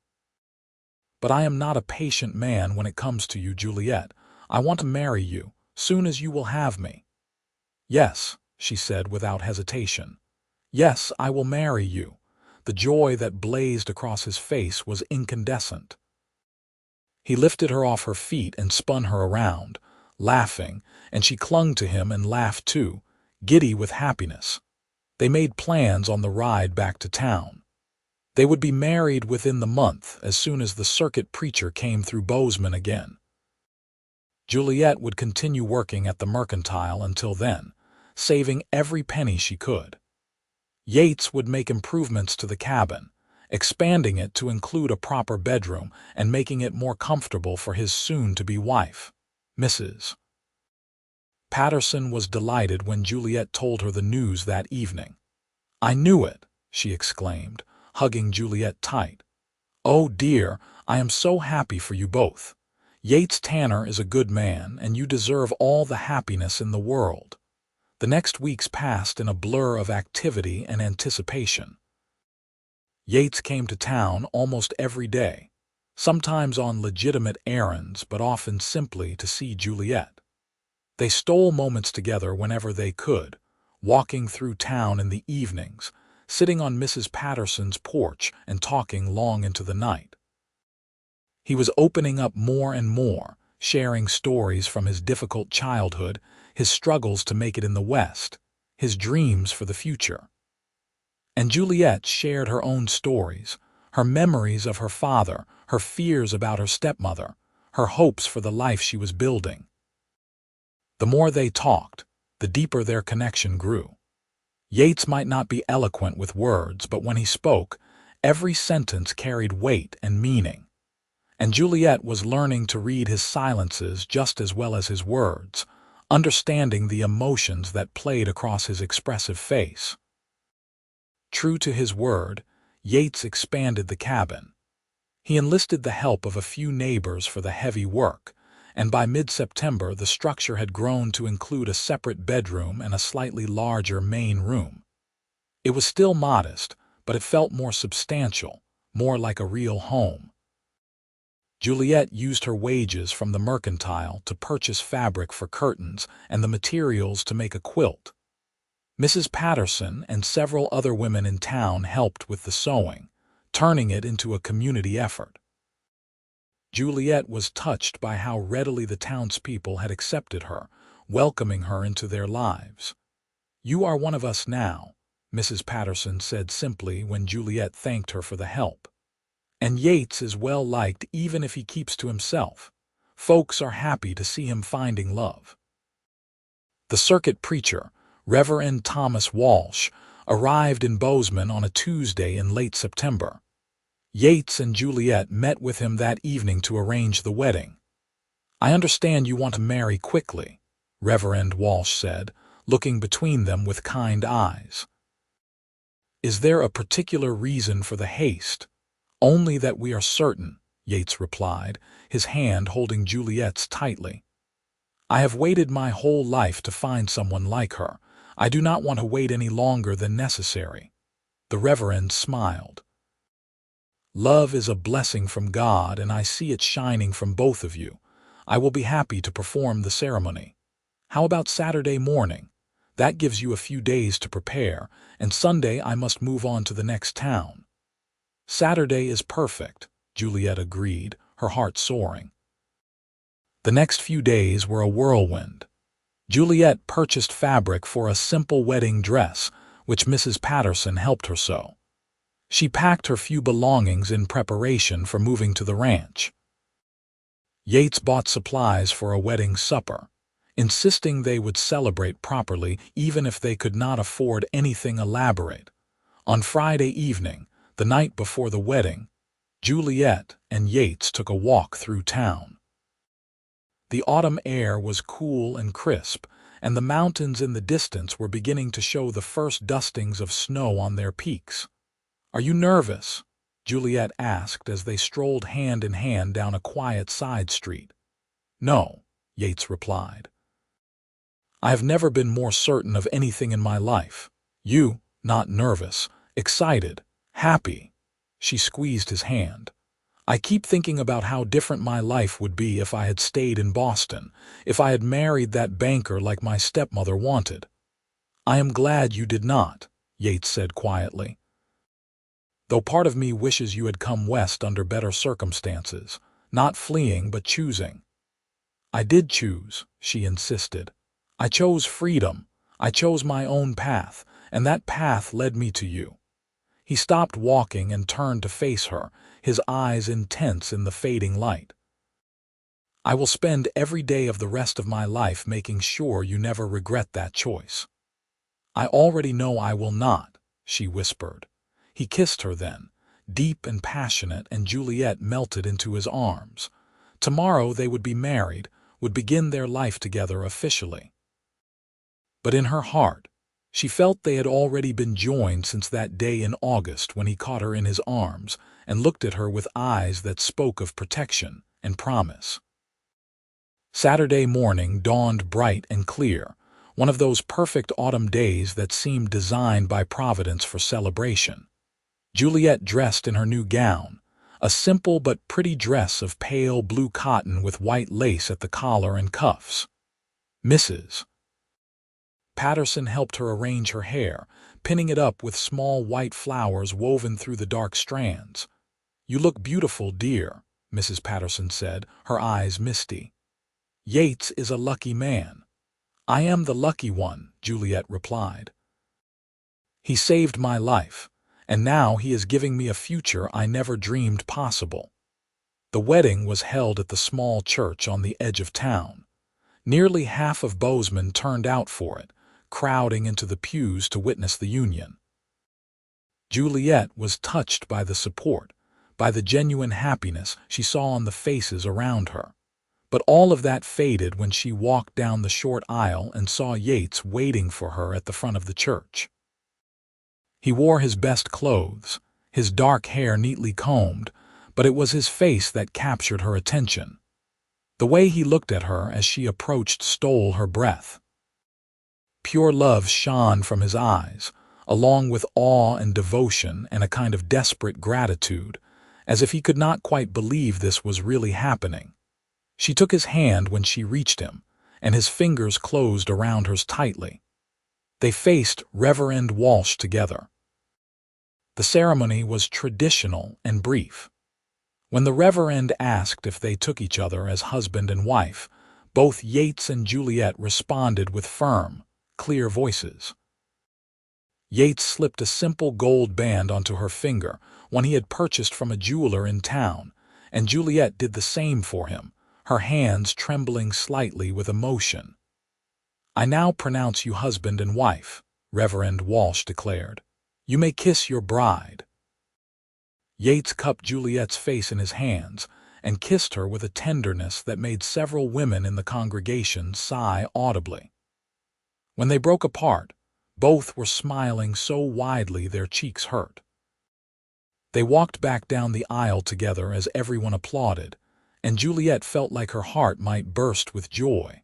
But I am not a patient man when it comes to you, Juliette. I want to marry you, soon as you will have me." "Yes," she said without hesitation. "Yes, I will marry you." The joy that blazed across his face was incandescent. He lifted her off her feet and spun her around, laughing, and she clung to him and laughed too, giddy with happiness. They made plans on the ride back to town. They would be married within the month as soon as the circuit preacher came through Bozeman again. Juliette would continue working at the mercantile until then, saving every penny she could. Yates would make improvements to the cabin, expanding it to include a proper bedroom and making it more comfortable for his soon-to-be wife, Mrs. Patterson was delighted when Juliette told her the news that evening. "I knew it," she exclaimed, hugging Juliette tight. "Oh dear, I am so happy for you both. Yates Tanner is a good man, and you deserve all the happiness in the world." The next weeks passed in a blur of activity and anticipation. Yates came to town almost every day, sometimes on legitimate errands, but often simply to see Juliette. They stole moments together whenever they could, walking through town in the evenings, sitting on Mrs. Patterson's porch and talking long into the night. He was opening up more and more, sharing stories from his difficult childhood, his struggles to make it in the West, his dreams for the future. And Juliette shared her own stories, her memories of her father, her fears about her stepmother, her hopes for the life she was building. The more they talked, the deeper their connection grew. Yates might not be eloquent with words, but when he spoke, every sentence carried weight and meaning. And Juliette was learning to read his silences just as well as his words, understanding the emotions that played across his expressive face. True to his word, Yates expanded the cabin. He enlisted the help of a few neighbors for the heavy work, and by mid-September the structure had grown to include a separate bedroom and a slightly larger main room. It was still modest, but it felt more substantial, more like a real home. Juliette used her wages from the mercantile to purchase fabric for curtains and the materials to make a quilt. Mrs. Patterson and several other women in town helped with the sewing, turning it into a community effort. Juliette was touched by how readily the townspeople had accepted her, welcoming her into their lives. "You are one of us now," Mrs. Patterson said simply when Juliette thanked her for the help. "And Yates is well liked even if he keeps to himself. Folks are happy to see him finding love." The circuit preacher, Reverend Thomas Walsh, arrived in Bozeman on a Tuesday in late September. Yates and Juliette met with him that evening to arrange the wedding. "I understand you want to marry quickly," Reverend Walsh said, looking between them with kind eyes. "Is there a particular reason for the haste?" "Only that we are certain," Yates replied, his hand holding Juliette's tightly. "I have waited my whole life to find someone like her. I do not want to wait any longer than necessary." The Reverend smiled. "Love is a blessing from God, and I see it shining from both of you. I will be happy to perform the ceremony. How about Saturday morning? That gives you a few days to prepare, and Sunday I must move on to the next town." "Saturday is perfect," Juliette agreed, her heart soaring. The next few days were a whirlwind. Juliette purchased fabric for a simple wedding dress, which Mrs. Patterson helped her sew. She packed her few belongings in preparation for moving to the ranch. Yates bought supplies for a wedding supper, insisting they would celebrate properly even if they could not afford anything elaborate. On Friday evening, the night before the wedding, Juliette and Yates took a walk through town. The autumn air was cool and crisp, and the mountains in the distance were beginning to show the first dustings of snow on their peaks. "Are you nervous?" Juliette asked as they strolled hand in hand down a quiet side street. "No," Yates replied. "I have never been more certain of anything in my life. You, not nervous, excited, happy." She squeezed his hand. "I keep thinking about how different my life would be if I had stayed in Boston, if I had married that banker like my stepmother wanted." "I am glad you did not," Yates said quietly. "Though part of me wishes you had come west under better circumstances, not fleeing but choosing." "I did choose," she insisted. "I chose freedom. I chose my own path, and that path led me to you." He stopped walking and turned to face her, his eyes intense in the fading light. "I will spend every day of the rest of my life making sure you never regret that choice." "I already know I will not," she whispered. He kissed her then, deep and passionate, and Juliette melted into his arms. Tomorrow they would be married, would begin their life together officially. But in her heart, she felt they had already been joined since that day in August when he caught her in his arms and looked at her with eyes that spoke of protection and promise. Saturday morning dawned bright and clear, one of those perfect autumn days that seemed designed by Providence for celebration. Juliette dressed in her new gown, a simple but pretty dress of pale blue cotton with white lace at the collar and cuffs. Mrs. Patterson helped her arrange her hair, pinning it up with small white flowers woven through the dark strands. "You look beautiful, dear," Mrs. Patterson said, her eyes misty. "Yates is a lucky man." "I am the lucky one," Juliette replied. "He saved my life, and now he is giving me a future I never dreamed possible." The wedding was held at the small church on the edge of town. Nearly half of Bozeman turned out for it, crowding into the pews to witness the union. Juliette was touched by the support, by the genuine happiness she saw on the faces around her. But all of that faded when she walked down the short aisle and saw Yates waiting for her at the front of the church. He wore his best clothes, his dark hair neatly combed, but it was his face that captured her attention. The way he looked at her as she approached stole her breath. Pure love shone from his eyes, along with awe and devotion and a kind of desperate gratitude, as if he could not quite believe this was really happening. She took his hand when she reached him, and his fingers closed around hers tightly. They faced Reverend Walsh together. The ceremony was traditional and brief. When the Reverend asked if they took each other as husband and wife, both Yates and Juliette responded with firm, clear voices. Yates slipped a simple gold band onto her finger, one he had purchased from a jeweler in town, and Juliette did the same for him, her hands trembling slightly with emotion. "I now pronounce you husband and wife," Reverend Walsh declared. "You may kiss your bride." Yates cupped Juliette's face in his hands and kissed her with a tenderness that made several women in the congregation sigh audibly. When they broke apart, both were smiling so widely their cheeks hurt. They walked back down the aisle together as everyone applauded, and Juliette felt like her heart might burst with joy.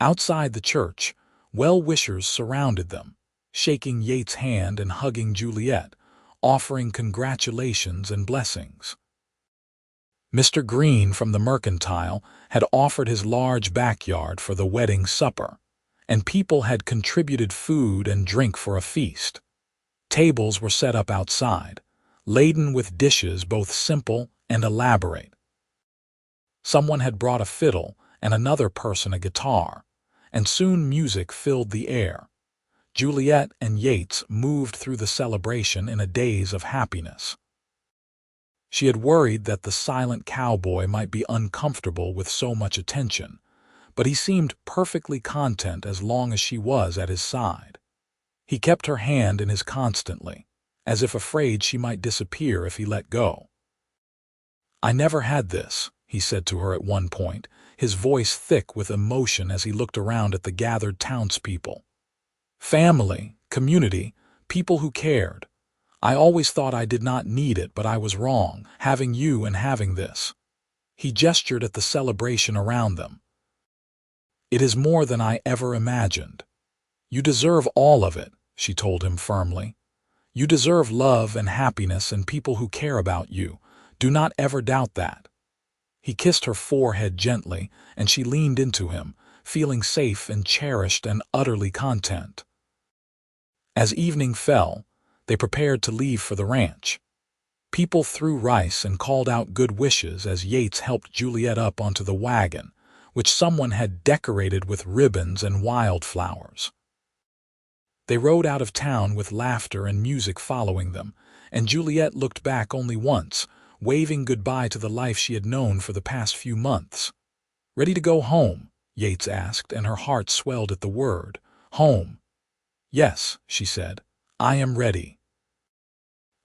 Outside the church, well-wishers surrounded them, shaking Yates' hand and hugging Juliette, offering congratulations and blessings. Mr. Green from the Mercantile had offered his large backyard for the wedding supper, and people had contributed food and drink for a feast. Tables were set up outside, laden with dishes both simple and elaborate. Someone had brought a fiddle and another person a guitar, and soon music filled the air. Juliette and Yates moved through the celebration in a daze of happiness. She had worried that the silent cowboy might be uncomfortable with so much attention, but he seemed perfectly content as long as she was at his side. He kept her hand in his constantly, as if afraid she might disappear if he let go. "I never had this," he said to her at one point, his voice thick with emotion as he looked around at the gathered townspeople. "Family, community, people who cared. I always thought I did not need it, but I was wrong, having you and having this." He gestured at the celebration around them. "It is more than I ever imagined." "You deserve all of it," she told him firmly. "You deserve love and happiness and people who care about you. Do not ever doubt that." He kissed her forehead gently, and she leaned into him, feeling safe and cherished and utterly content. As evening fell, they prepared to leave for the ranch. People threw rice and called out good wishes as Yates helped Juliette up onto the wagon, which someone had decorated with ribbons and wildflowers. They rode out of town with laughter and music following them, and Juliette looked back only once, waving goodbye to the life she had known for the past few months. "Ready to go home?" Yates asked, and her heart swelled at the word, home. "Yes," she said, "I am ready."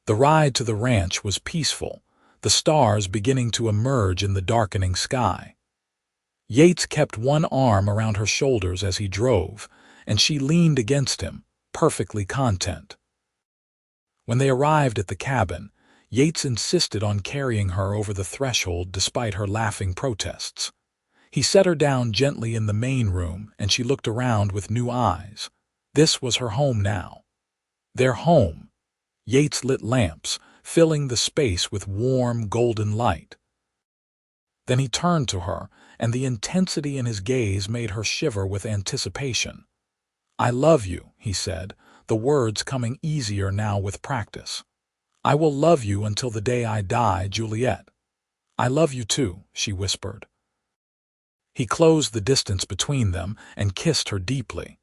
The ride to the ranch was peaceful, the stars beginning to emerge in the darkening sky. Yates kept one arm around her shoulders as he drove, and she leaned against him, perfectly content. When they arrived at the cabin, Yates insisted on carrying her over the threshold despite her laughing protests. He set her down gently in the main room, and she looked around with new eyes. This was her home now. Their home. Yates lit lamps, filling the space with warm, golden light. Then he turned to her, and the intensity in his gaze made her shiver with anticipation. "I love you," he said, the words coming easier now with practice. "I will love you until the day I die, Juliette." "I love you too," she whispered. He closed the distance between them and kissed her deeply.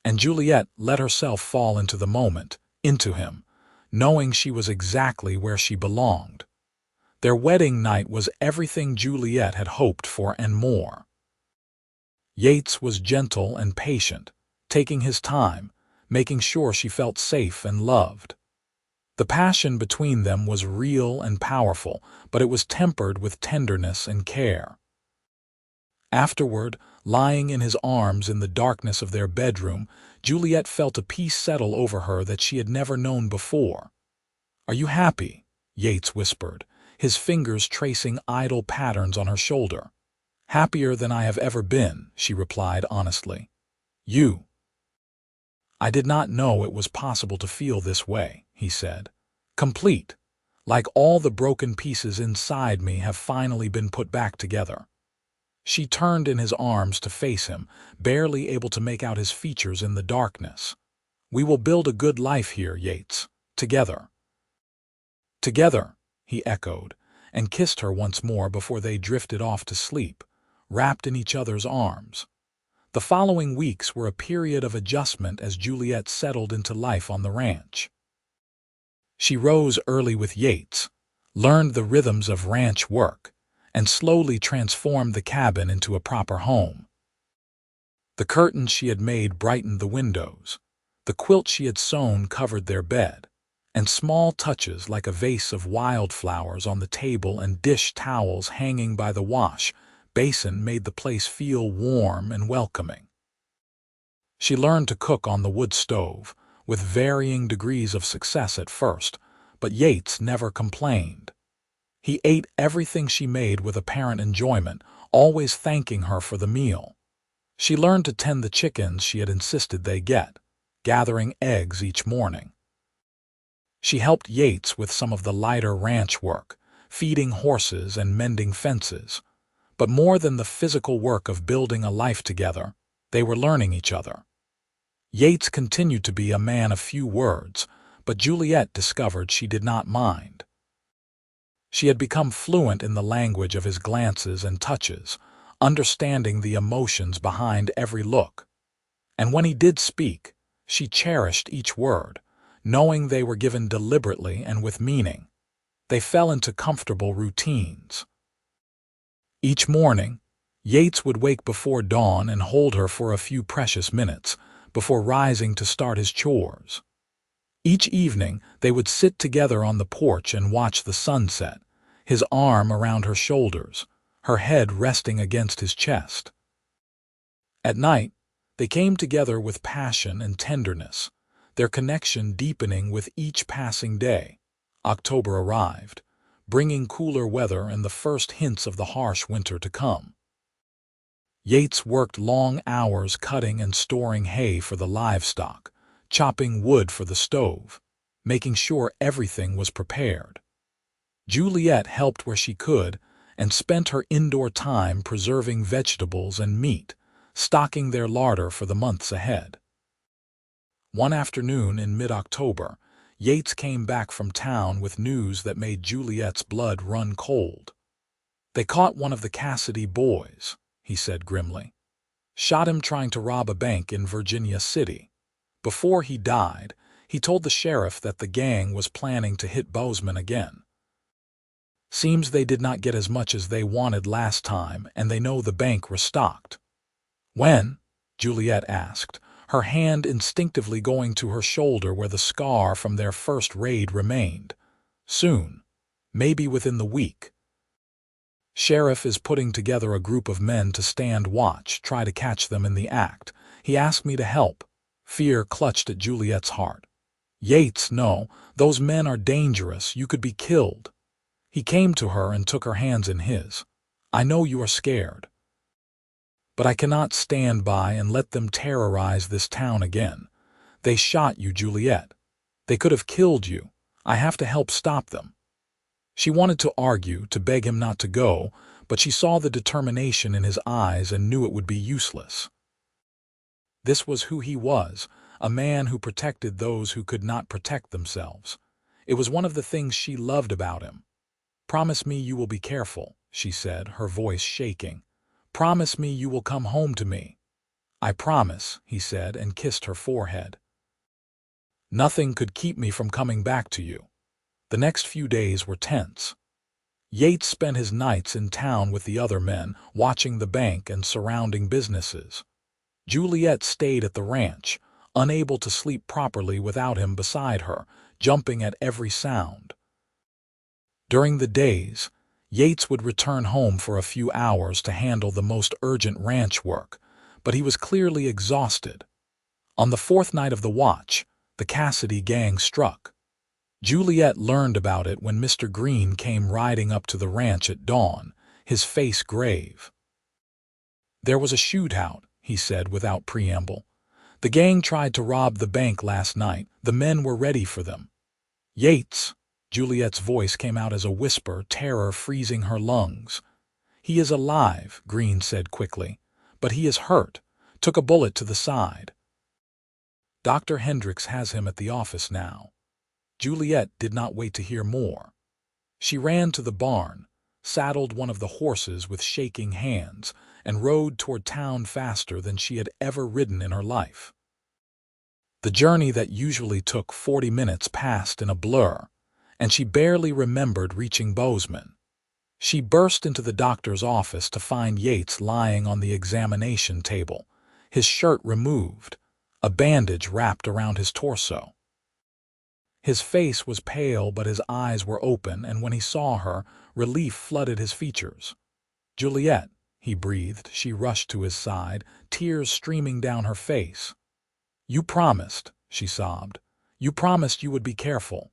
And Juliette let herself fall into the moment, into him, knowing she was exactly where she belonged. Their wedding night was everything Juliette had hoped for and more. Yates was gentle and patient, taking his time, making sure she felt safe and loved. The passion between them was real and powerful, but it was tempered with tenderness and care. Afterward, lying in his arms in the darkness of their bedroom, Juliette felt a peace settle over her that she had never known before. "Are you happy?" Yates whispered, his fingers tracing idle patterns on her shoulder. "Happier than I have ever been," she replied honestly. "You?" "I did not know it was possible to feel this way," he said. "Complete, like all the broken pieces inside me have finally been put back together." She turned in his arms to face him, barely able to make out his features in the darkness. "We will build a good life here, Yates. Together." "Together," he echoed, and kissed her once more before they drifted off to sleep, wrapped in each other's arms. The following weeks were a period of adjustment as Juliette settled into life on the ranch. She rose early with Yates, learned the rhythms of ranch work, and slowly transformed the cabin into a proper home. The curtains she had made brightened the windows, the quilt she had sewn covered their bed, and small touches like a vase of wildflowers on the table and dish towels hanging by the wash basin made the place feel warm and welcoming. She learned to cook on the wood stove, with varying degrees of success at first, but Yates never complained. He ate everything she made with apparent enjoyment, always thanking her for the meal. She learned to tend the chickens she had insisted they get, gathering eggs each morning. She helped Yates with some of the lighter ranch work, feeding horses and mending fences. But more than the physical work of building a life together, they were learning each other. Yates continued to be a man of few words, but Juliette discovered she did not mind. She had become fluent in the language of his glances and touches, understanding the emotions behind every look. And when he did speak, she cherished each word, knowing they were given deliberately and with meaning. They fell into comfortable routines. Each morning, Yates would wake before dawn and hold her for a few precious minutes before rising to start his chores. Each evening, they would sit together on the porch and watch the sunset, his arm around her shoulders, her head resting against his chest. At night, they came together with passion and tenderness, their connection deepening with each passing day. October arrived, bringing cooler weather and the first hints of the harsh winter to come. Yates worked long hours cutting and storing hay for the livestock, chopping wood for the stove, making sure everything was prepared. Juliette helped where she could and spent her indoor time preserving vegetables and meat, stocking their larder for the months ahead. One afternoon in mid-October, Yates came back from town with news that made Juliette's blood run cold. "They caught one of the Cassidy boys," he said grimly. "Shot him trying to rob a bank in Virginia City. Before he died, he told the sheriff that the gang was planning to hit Bozeman again. Seems they did not get as much as they wanted last time, and they know the bank restocked." "When?" Juliette asked, her hand instinctively going to her shoulder where the scar from their first raid remained. "Soon. Maybe within the week. Sheriff is putting together a group of men to stand watch, try to catch them in the act. He asked me to help." Fear clutched at Juliette's heart. "Yates, no. Those men are dangerous. You could be killed." He came to her and took her hands in his. "I know you are scared. But I cannot stand by and let them terrorize this town again. They shot you, Juliette. They could have killed you. I have to help stop them." She wanted to argue, to beg him not to go, but she saw the determination in his eyes and knew it would be useless. This was who he was, a man who protected those who could not protect themselves. It was one of the things she loved about him. "Promise me you will be careful," she said, her voice shaking. "Promise me you will come home to me." "I promise," he said, and kissed her forehead. "Nothing could keep me from coming back to you." The next few days were tense. Yates spent his nights in town with the other men, watching the bank and surrounding businesses. Juliette stayed at the ranch, unable to sleep properly without him beside her, jumping at every sound. During the days, Yates would return home for a few hours to handle the most urgent ranch work, but he was clearly exhausted. On the fourth night of the watch, the Cassidy gang struck. Juliette learned about it when Mr. Green came riding up to the ranch at dawn, his face grave. "There was a shootout," he said without preamble. "The gang tried to rob the bank last night. The men were ready for them." "Yates!" Juliette's voice came out as a whisper, terror freezing her lungs. "He is alive," Green said quickly, "but he is hurt. Took a bullet to the side. Dr. Hendricks has him at the office now." Juliette did not wait to hear more. She ran to the barn, saddled one of the horses with shaking hands, and rode toward town faster than she had ever ridden in her life. The journey that usually took 40 minutes passed in a blur, and she barely remembered reaching Bozeman. She burst into the doctor's office to find Yates lying on the examination table, his shirt removed, a bandage wrapped around his torso. His face was pale, but his eyes were open, and when he saw her, relief flooded his features. "Juliette," he breathed. She rushed to his side, tears streaming down her face. "You promised," she sobbed. "You promised you would be careful."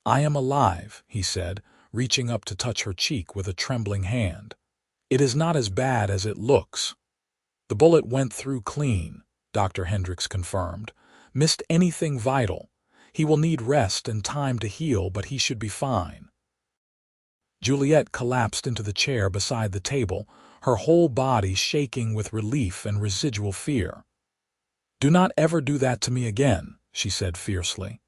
"I am alive," he said, reaching up to touch her cheek with a trembling hand. "It is not as bad as it looks." "The bullet went through clean," Dr. Hendricks confirmed. "Missed anything vital. He will need rest and time to heal, but he should be fine." Juliette collapsed into the chair beside the table, her whole body shaking with relief and residual fear. "Do not ever do that to me again," she said fiercely.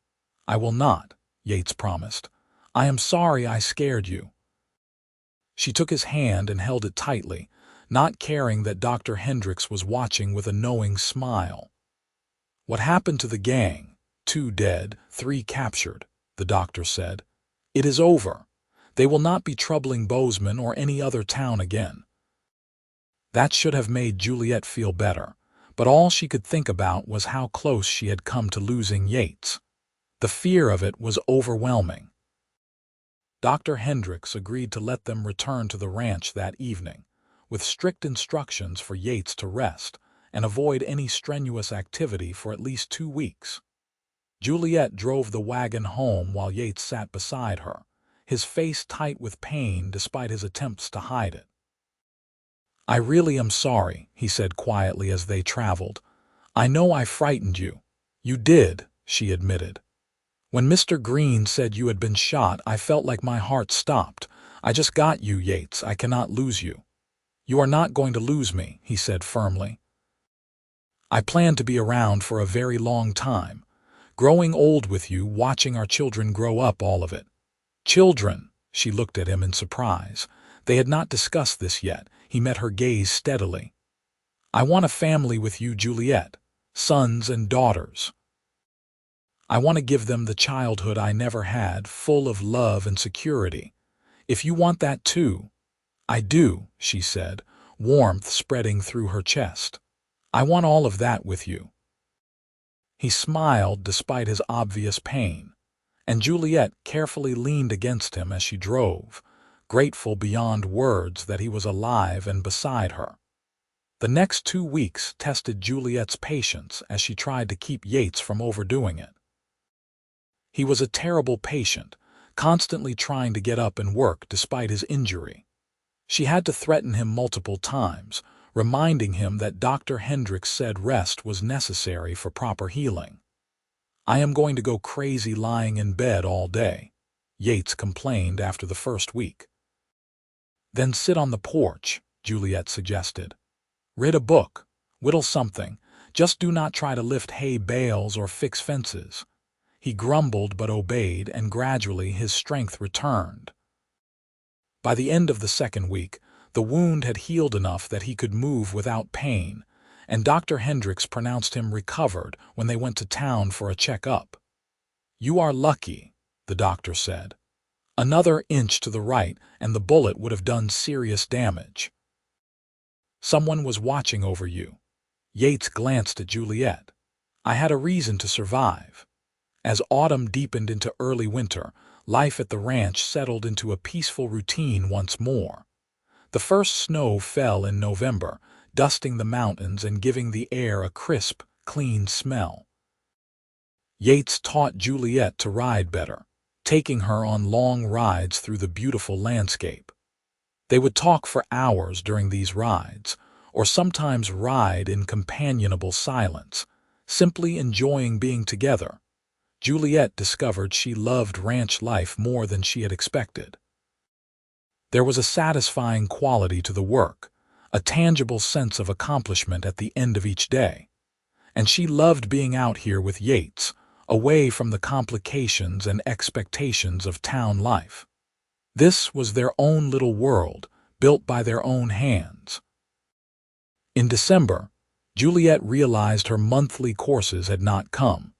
"I will not," Yates promised. I am sorry I scared you." She took his hand and held it tightly, not caring that Dr. Hendricks was watching with a knowing smile. "What happened to the gang? 2 dead, 3 captured," the doctor said. "It is over. They will not be troubling Bozeman or any other town again." That should have made Juliette feel better, but all she could think about was how close she had come to losing Yates. The fear of it was overwhelming. Dr. Hendricks agreed to let them return to the ranch that evening, with strict instructions for Yates to rest and avoid any strenuous activity for at least 2 weeks. Juliette drove the wagon home while Yates sat beside her, his face tight with pain despite his attempts to hide it. "I really am sorry," he said quietly as they traveled. "I know I frightened you." "You did," she admitted. "When Mr. Green said you had been shot, I felt like my heart stopped. I just got you, Yates. I cannot lose you." "You are not going to lose me," he said firmly. "I plan to be around for a very long time, growing old with you, watching our children grow up, all of it." "Children?" She looked at him in surprise. They had not discussed this yet. He met her gaze steadily. "I want a family with you, Juliette. Sons and daughters. I want to give them the childhood I never had, full of love and security. If you want that too." "I do," she said, warmth spreading through her chest. "I want all of that with you." He smiled despite his obvious pain, and Juliette carefully leaned against him as she drove, grateful beyond words that he was alive and beside her. The next 2 weeks tested Juliette's patience as she tried to keep Yates from overdoing it. He was a terrible patient, constantly trying to get up and work despite his injury. She had to threaten him multiple times, reminding him that Dr. Hendricks said rest was necessary for proper healing. "I am going to go crazy lying in bed all day," Yates complained after the first week. "Then sit on the porch," Juliette suggested. "Read a book, whittle something. Just do not try to lift hay bales or fix fences." He grumbled but obeyed, and gradually his strength returned. By the end of the 2nd week, the wound had healed enough that he could move without pain, and Dr. Hendricks pronounced him recovered when they went to town for a check-up. "You are lucky," the doctor said. "Another inch to the right and the bullet would have done serious damage. Someone was watching over you." Yates glanced at Juliette. "I had a reason to survive." As autumn deepened into early winter, life at the ranch settled into a peaceful routine once more. The first snow fell in November, dusting the mountains and giving the air a crisp, clean smell. Yates taught Juliette to ride better, taking her on long rides through the beautiful landscape. They would talk for hours during these rides, or sometimes ride in companionable silence, simply enjoying being together. Juliette discovered she loved ranch life more than she had expected. There was a satisfying quality to the work, a tangible sense of accomplishment at the end of each day. And she loved being out here with Yates, away from the complications and expectations of town life. This was their own little world, built by their own hands. In December, Juliette realized her monthly courses had not come.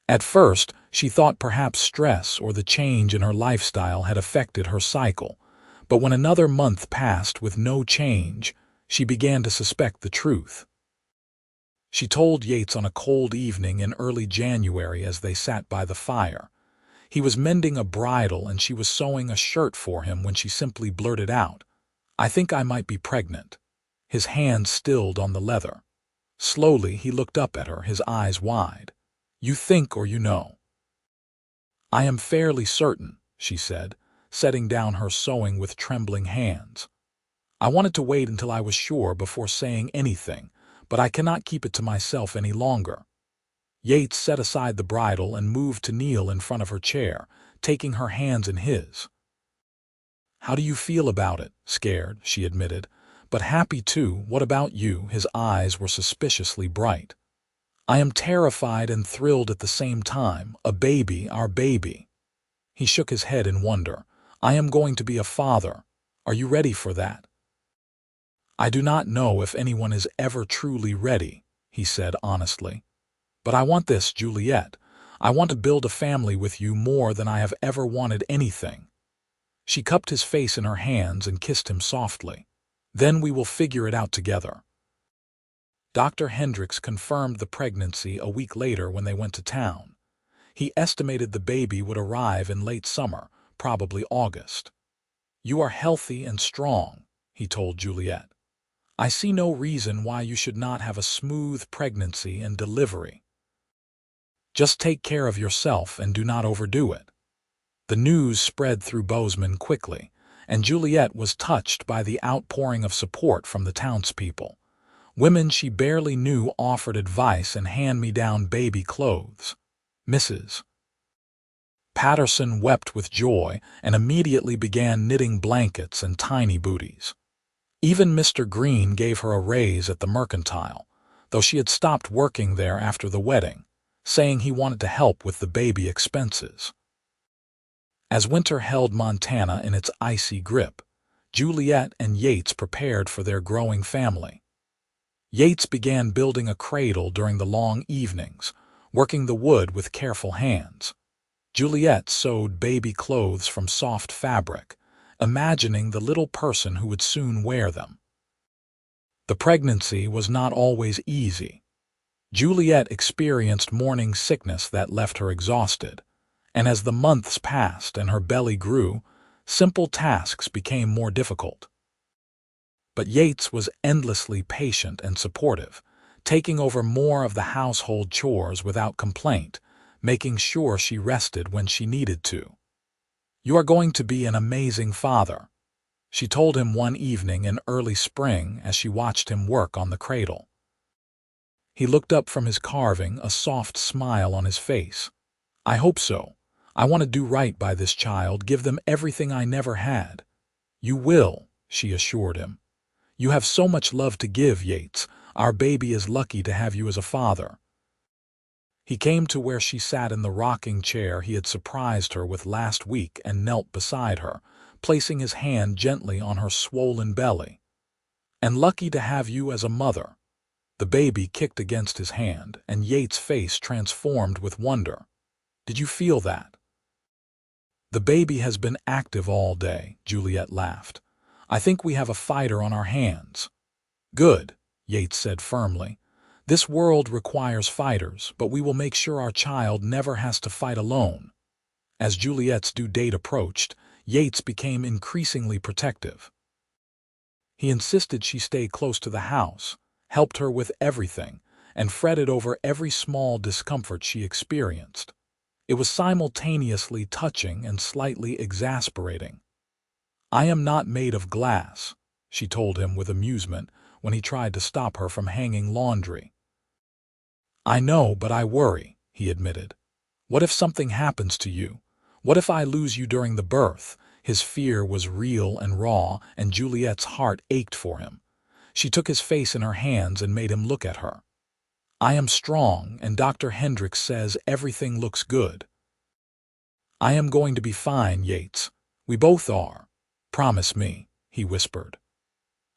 At first, she thought perhaps stress or the change in her lifestyle had affected her cycle, but when another month passed with no change, she began to suspect the truth. She told Yates on a cold evening in early January as they sat by the fire. He was mending a bridle and she was sewing a shirt for him when she simply blurted out, "I think I might be pregnant." His hand stilled on the leather. Slowly he looked up at her, his eyes wide. "You think or you know?" "I am fairly certain," she said, setting down her sewing with trembling hands. "I wanted to wait until I was sure before saying anything, but I cannot keep it to myself any longer." Yates set aside the bridle and moved to kneel in front of her chair, taking her hands in his. "How do you feel about it?" "Scared," she admitted, "but happy too. What about you?" His eyes were suspiciously bright. "I am terrified and thrilled at the same time. A baby, our baby." He shook his head in wonder. I am going to be a father. Are you ready for that? I do not know if anyone is ever truly ready, he said honestly. But I want this, Juliette. I want to build a family with you more than I have ever wanted anything. She cupped his face in her hands and kissed him softly. Then we will figure it out together. Dr. Hendricks confirmed the pregnancy a week later when they went to town. He estimated the baby would arrive in late summer, probably August. You are healthy and strong, he told Juliette. I see no reason why you should not have a smooth pregnancy and delivery. Just take care of yourself and do not overdo it. The news spread through Bozeman quickly, and Juliette was touched by the outpouring of support from the townspeople. Women she barely knew offered advice and hand-me-down baby clothes. Mrs. Patterson wept with joy and immediately began knitting blankets and tiny booties. Even Mr. Green gave her a raise at the mercantile, though she had stopped working there after the wedding, saying he wanted to help with the baby expenses. As winter held Montana in its icy grip, Juliette and Yates prepared for their growing family. Yates began building a cradle during the long evenings, working the wood with careful hands. Juliette sewed baby clothes from soft fabric, imagining the little person who would soon wear them. The pregnancy was not always easy. Juliette experienced morning sickness that left her exhausted, and as the months passed and her belly grew, simple tasks became more difficult. But Yates was endlessly patient and supportive, taking over more of the household chores without complaint, making sure she rested when she needed to. You are going to be an amazing father, she told him one evening in early spring as she watched him work on the cradle. He looked up from his carving, a soft smile on his face. I hope so. I want to do right by this child, give them everything I never had. You will, she assured him. You have so much love to give, Yates. Our baby is lucky to have you as a father. He came to where she sat in the rocking chair he had surprised her with last week and knelt beside her, placing his hand gently on her swollen belly. And lucky to have you as a mother. The baby kicked against his hand, and Yates' face transformed with wonder. Did you feel that? The baby has been active all day, Juliette laughed. I think we have a fighter on our hands. Good, Yates said firmly. This world requires fighters, but we will make sure our child never has to fight alone. As Juliette's due date approached, Yates became increasingly protective. He insisted she stay close to the house, helped her with everything, and fretted over every small discomfort she experienced. It was simultaneously touching and slightly exasperating. I am not made of glass, she told him with amusement when he tried to stop her from hanging laundry. I know, but I worry, he admitted. What if something happens to you? What if I lose you during the birth? His fear was real and raw, and Juliette's heart ached for him. She took his face in her hands and made him look at her. I am strong, and Dr. Hendricks says everything looks good. I am going to be fine, Yates. We both are. Promise me, he whispered.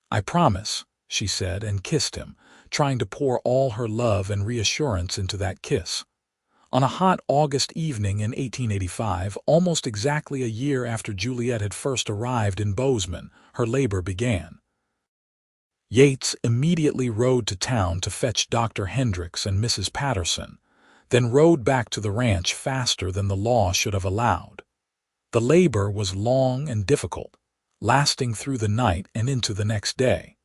I promise, she said and kissed him, trying to pour all her love and reassurance into that kiss. On a hot August evening in 1885, almost exactly a year after Juliette had first arrived in Bozeman, her labor began. Yates immediately rode to town to fetch Dr. Hendricks and Mrs. Patterson, then rode back to the ranch faster than the law should have allowed. The labor was long and difficult, lasting through the night and into the next day.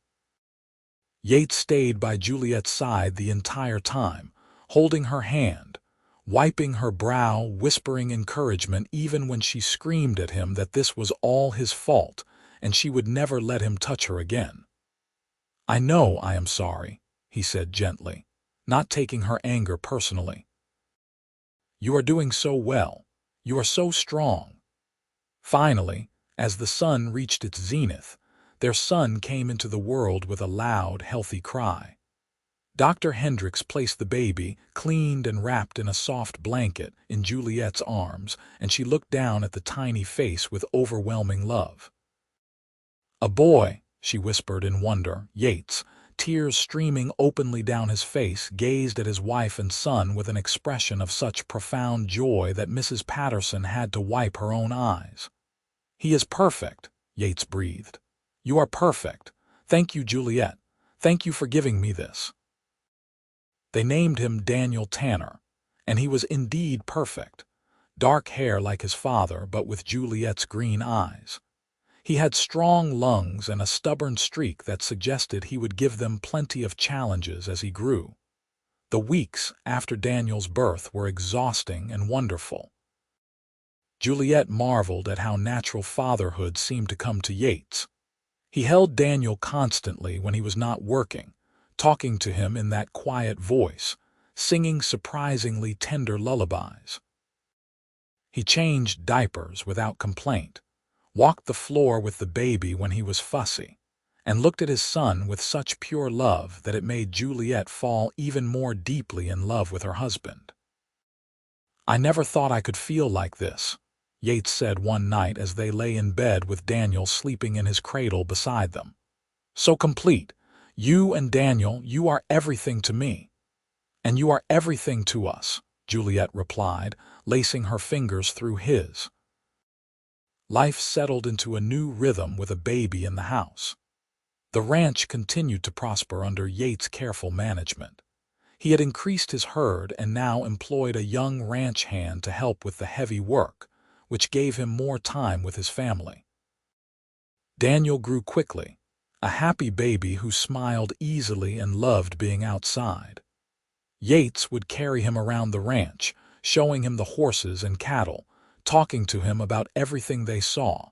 Yates stayed by Juliette's side the entire time, holding her hand, wiping her brow, whispering encouragement even when she screamed at him that this was all his fault and she would never let him touch her again. I know I am sorry, he said gently, not taking her anger personally. You are doing so well. You are so strong. Finally, as the sun reached its zenith, their son came into the world with a loud, healthy cry. Dr. Hendricks placed the baby, cleaned and wrapped in a soft blanket, in Juliette's arms, and she looked down at the tiny face with overwhelming love. "A boy," she whispered in wonder. Yates, tears streaming openly down his face, gazed at his wife and son with an expression of such profound joy that Mrs. Patterson had to wipe her own eyes. "He is perfect," Yates breathed. "You are perfect. Thank you, Juliette. Thank you for giving me this." They named him Daniel Tanner, and he was indeed perfect. Dark hair like his father, but with Juliette's green eyes. He had strong lungs and a stubborn streak that suggested he would give them plenty of challenges as he grew. The weeks after Daniel's birth were exhausting and wonderful. Juliette marveled at how natural fatherhood seemed to come to Yates. He held Daniel constantly when he was not working, talking to him in that quiet voice, singing surprisingly tender lullabies. He changed diapers without complaint, walked the floor with the baby when he was fussy, and looked at his son with such pure love that it made Juliette fall even more deeply in love with her husband. "I never thought I could feel like this," Yates said one night as they lay in bed with Daniel sleeping in his cradle beside them. "So complete. You and Daniel, you are everything to me." "And you are everything to us," Juliette replied, lacing her fingers through his. Life settled into a new rhythm with a baby in the house. The ranch continued to prosper under Yates' careful management. He had increased his herd and now employed a young ranch hand to help with the heavy work, which gave him more time with his family. Daniel grew quickly, a happy baby who smiled easily and loved being outside. Yates would carry him around the ranch, showing him the horses and cattle, talking to him about everything they saw.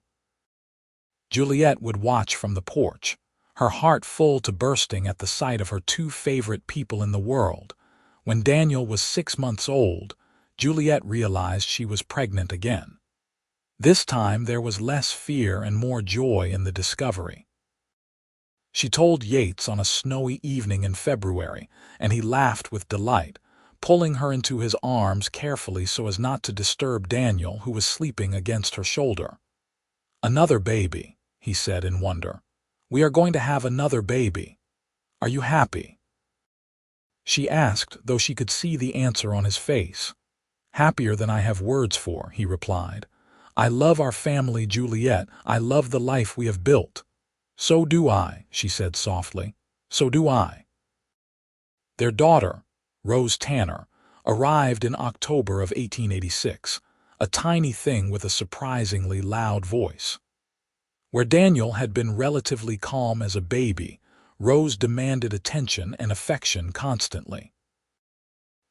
Juliette would watch from the porch, her heart full to bursting at the sight of her two favorite people in the world. When Daniel was 6 months old, Juliette realized she was pregnant again. This time there was less fear and more joy in the discovery. She told Yates on a snowy evening in February, and he laughed with delight, pulling her into his arms carefully so as not to disturb Daniel, who was sleeping against her shoulder. "Another baby," he said in wonder. "We are going to have another baby. Are you happy?" She asked, though she could see the answer on his face. "Happier than I have words for," he replied. "I love our family, Juliette. I love the life we have built." "So do I," she said softly. "So do I." Their daughter, Rose Tanner, arrived in October of 1886, a tiny thing with a surprisingly loud voice. Where Daniel had been relatively calm as a baby, Rose demanded attention and affection constantly.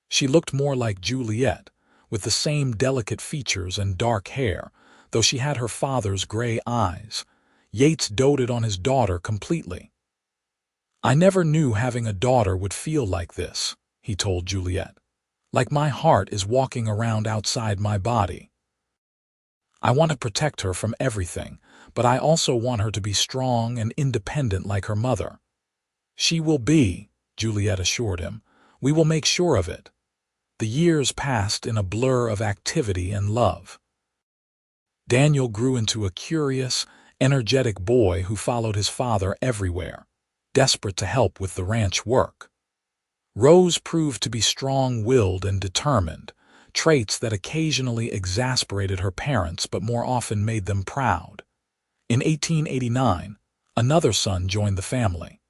She looked more like Juliette, with the same delicate features and dark hair, though she had her father's gray eyes. Yates doted on his daughter completely. "I never knew having a daughter would feel like this," he told Juliette. "Like my heart is walking around outside my body. I want to protect her from everything, but I also want her to be strong and independent like her mother." "She will be," Juliette assured him. "We will make sure of it." The years passed in a blur of activity and love. Daniel grew into a curious, energetic boy who followed his father everywhere, desperate to help with the ranch work. Rose proved to be strong-willed and determined, traits that occasionally exasperated her parents but more often made them proud. In 1889, another son joined the family.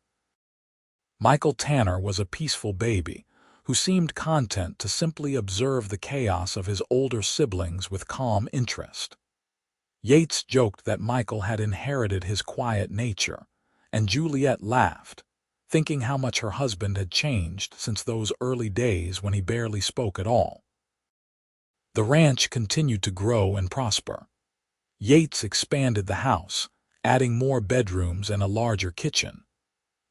Michael Tanner was a peaceful baby who seemed content to simply observe the chaos of his older siblings with calm interest. Yates joked that Michael had inherited his quiet nature, and Juliette laughed, thinking how much her husband had changed since those early days when he barely spoke at all. The ranch continued to grow and prosper. Yates expanded the house, adding more bedrooms and a larger kitchen.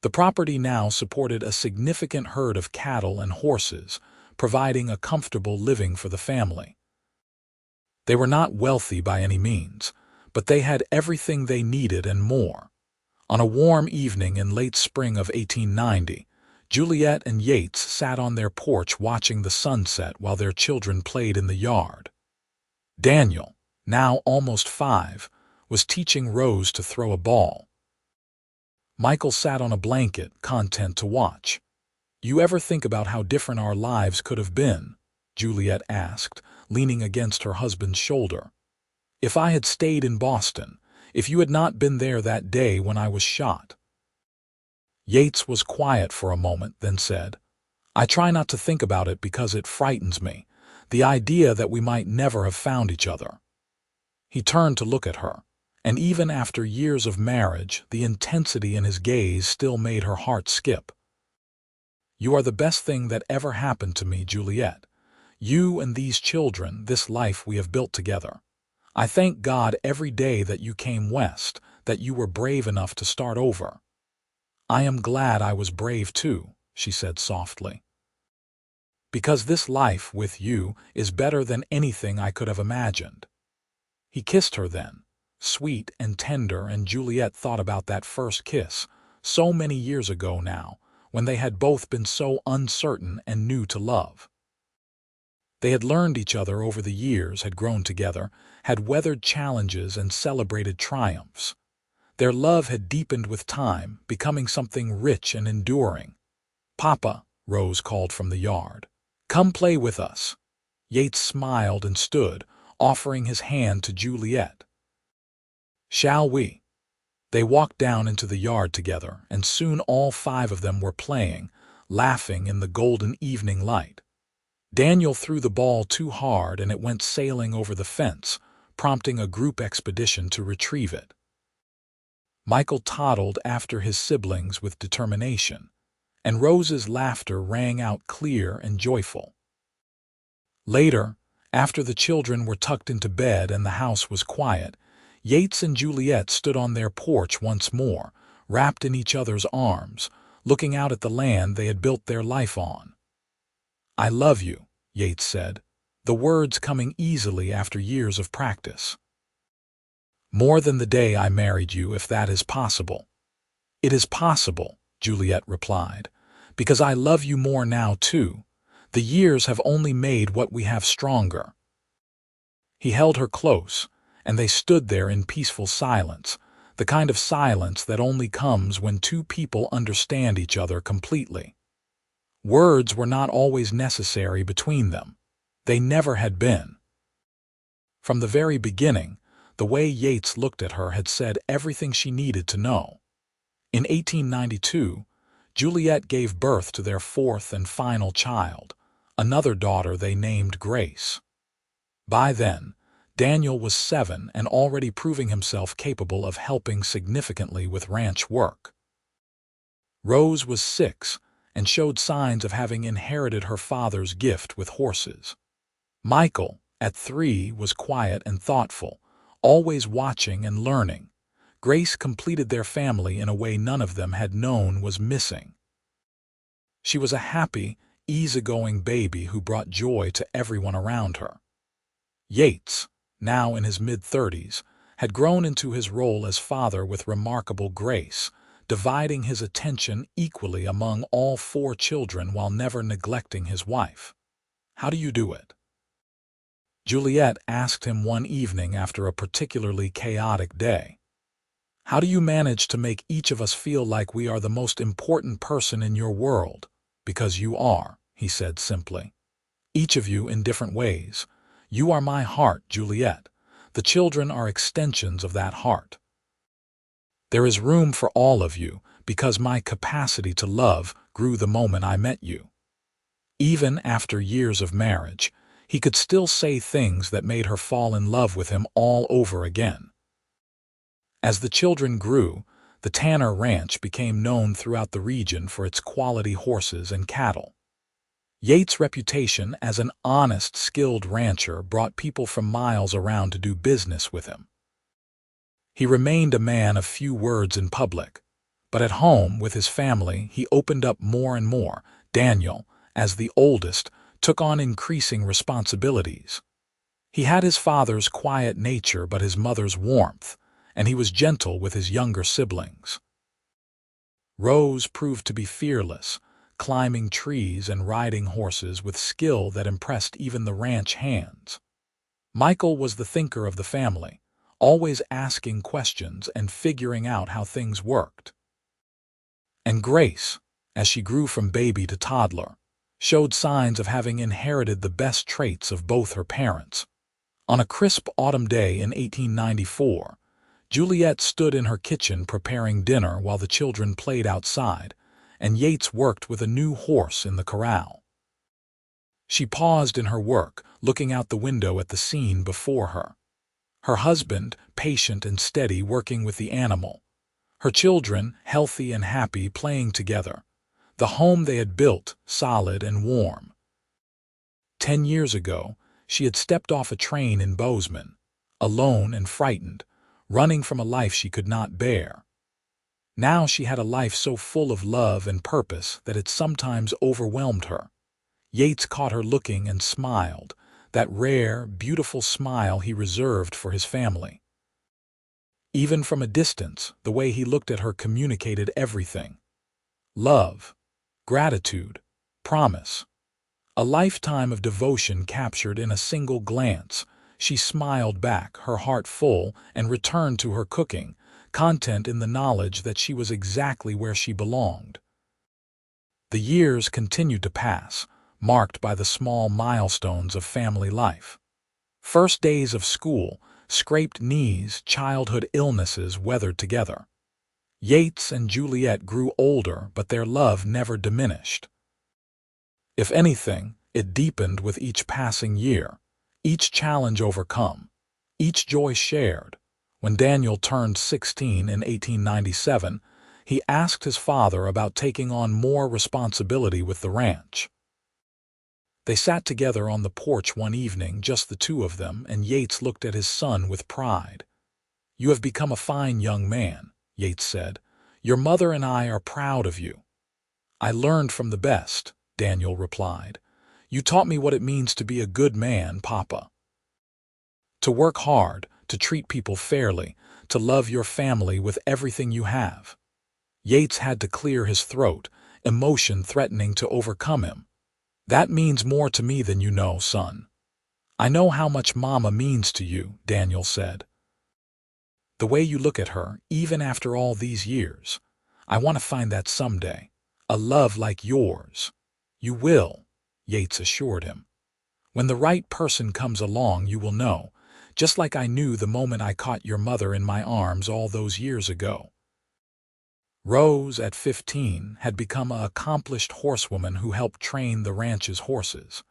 The property now supported a significant herd of cattle and horses, providing a comfortable living for the family. They were not wealthy by any means, but they had everything they needed and more. On a warm evening in late spring of 1890, Juliette and Yates sat on their porch watching the sunset while their children played in the yard. Daniel, now almost 5, was teaching Rose to throw a ball. Michael sat on a blanket, content to watch. "You ever think about how different our lives could have been?" Juliette asked, leaning against her husband's shoulder. "If I had stayed in Boston, if you had not been there that day when I was shot." Yates was quiet for a moment, then said, "I try not to think about it because it frightens me, the idea that we might never have found each other." He turned to look at her, and even after years of marriage, the intensity in his gaze still made her heart skip. "You are the best thing that ever happened to me, Juliette. You and these children, this life we have built together. I thank God every day that you came west, that you were brave enough to start over." "I am glad I was brave too," she said softly. "Because this life with you is better than anything I could have imagined." He kissed her then, sweet and tender, and Juliette thought about that first kiss, so many years ago now, when they had both been so uncertain and new to love. They had learned each other over the years, had grown together, had weathered challenges and celebrated triumphs. Their love had deepened with time, becoming something rich and enduring. "Papa," Rose called from the yard. "Come play with us." Yates smiled and stood, offering his hand to Juliette. "Shall we?" They walked down into the yard together, and soon all 5 of them were playing, laughing in the golden evening light. Daniel threw the ball too hard and it went sailing over the fence, prompting a group expedition to retrieve it. Michael toddled after his siblings with determination, and Rose's laughter rang out clear and joyful. Later, after the children were tucked into bed and the house was quiet, Yates and Juliette stood on their porch once more, wrapped in each other's arms, looking out at the land they had built their life on. "I love you," Yates said, the words coming easily after years of practice. "More than the day I married you, if that is possible." "It is possible," Juliette replied, "because I love you more now too. The years have only made what we have stronger." He held her close, and they stood there in peaceful silence, the kind of silence that only comes when 2 people understand each other completely. Words were not always necessary between them. They never had been. From the very beginning, the way Yates looked at her had said everything she needed to know. In 1892, Juliette gave birth to their 4th and final child, another daughter they named Grace. By then, Daniel was 7 and already proving himself capable of helping significantly with ranch work. Rose was 6 and showed signs of having inherited her father's gift with horses. Michael, at 3, was quiet and thoughtful, always watching and learning. Grace completed their family in a way none of them had known was missing. She was a happy, easygoing baby who brought joy to everyone around her. Yates, now in his mid-30s, had grown into his role as father with remarkable grace, dividing his attention equally among all 4 children while never neglecting his wife. "How do you do it?" Juliette asked him one evening after a particularly chaotic day. "How do you manage to make each of us feel like we are the most important person in your world?" "Because you are," he said simply. "Each of you in different ways. You are my heart, Juliette. The children are extensions of that heart. There is room for all of you because my capacity to love grew the moment I met you." Even after years of marriage, he could still say things that made her fall in love with him all over again. As the children grew, the Tanner Ranch became known throughout the region for its quality horses and cattle. Yates' reputation as an honest, skilled rancher brought people from miles around to do business with him. He remained a man of few words in public, but at home with his family he opened up more and more. Daniel, as the oldest, took on increasing responsibilities. He had his father's quiet nature but his mother's warmth, and he was gentle with his younger siblings. Rose proved to be fearless, climbing trees and riding horses with skill that impressed even the ranch hands. Michael was the thinker of the family, always asking questions and figuring out how things worked. And Grace, as she grew from baby to toddler, showed signs of having inherited the best traits of both her parents. On a crisp autumn day in 1894, Juliette stood in her kitchen preparing dinner while the children played outside, and Yates worked with a new horse in the corral. She paused in her work, looking out the window at the scene before her. Her husband, patient and steady, working with the animal. Her children, healthy and happy, playing together. The home they had built, solid and warm. 10 years ago, she had stepped off a train in Bozeman, alone and frightened, running from a life she could not bear. Now she had a life so full of love and purpose that it sometimes overwhelmed her. Yates caught her looking and smiled, that rare, beautiful smile he reserved for his family. Even from a distance, the way he looked at her communicated everything. Love, gratitude, promise. A lifetime of devotion captured in a single glance. She smiled back, her heart full, and returned to her cooking, content in the knowledge that she was exactly where she belonged. The years continued to pass, marked by the small milestones of family life. First days of school, scraped knees, childhood illnesses weathered together. Yates and Juliette grew older, but their love never diminished. If anything, it deepened with each passing year, each challenge overcome, each joy shared. When Daniel turned 16 in 1897, he asked his father about taking on more responsibility with the ranch. They sat together on the porch one evening, just the two of them, and Yates looked at his son with pride. "You have become a fine young man," Yates said. "Your mother and I are proud of you." "I learned from the best," Daniel replied. "You taught me what it means to be a good man, Papa. To work hard, to treat people fairly, to love your family with everything you have." Yates had to clear his throat, emotion threatening to overcome him. "That means more to me than you know, son." "I know how much Mama means to you," Daniel said. "The way you look at her, even after all these years. I want to find that someday. A love like yours." "You will," Yates assured him. "When the right person comes along, you will know, just like I knew the moment I caught your mother in my arms all those years ago." Rose, at 15, had become an accomplished horsewoman who helped train the ranch's horses.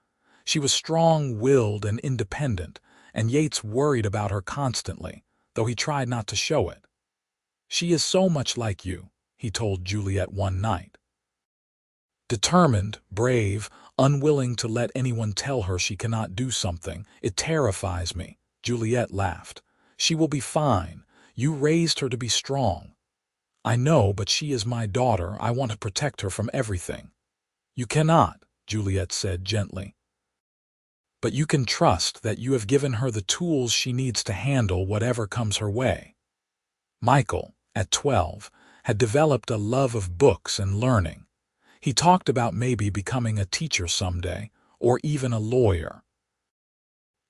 She was strong-willed and independent, and Yates worried about her constantly, though he tried not to show it. "She is so much like you," he told Juliette one night. Determined, brave, unwilling to let anyone tell her she cannot do something. "It terrifies me," Juliette laughed. "She will be fine. You raised her to be strong." "I know, but she is my daughter. I want to protect her from everything." "You cannot," Juliette said gently. "But you can trust that you have given her the tools she needs to handle whatever comes her way." Michael, at 12, had developed a love of books and learning. He talked about maybe becoming a teacher someday, or even a lawyer.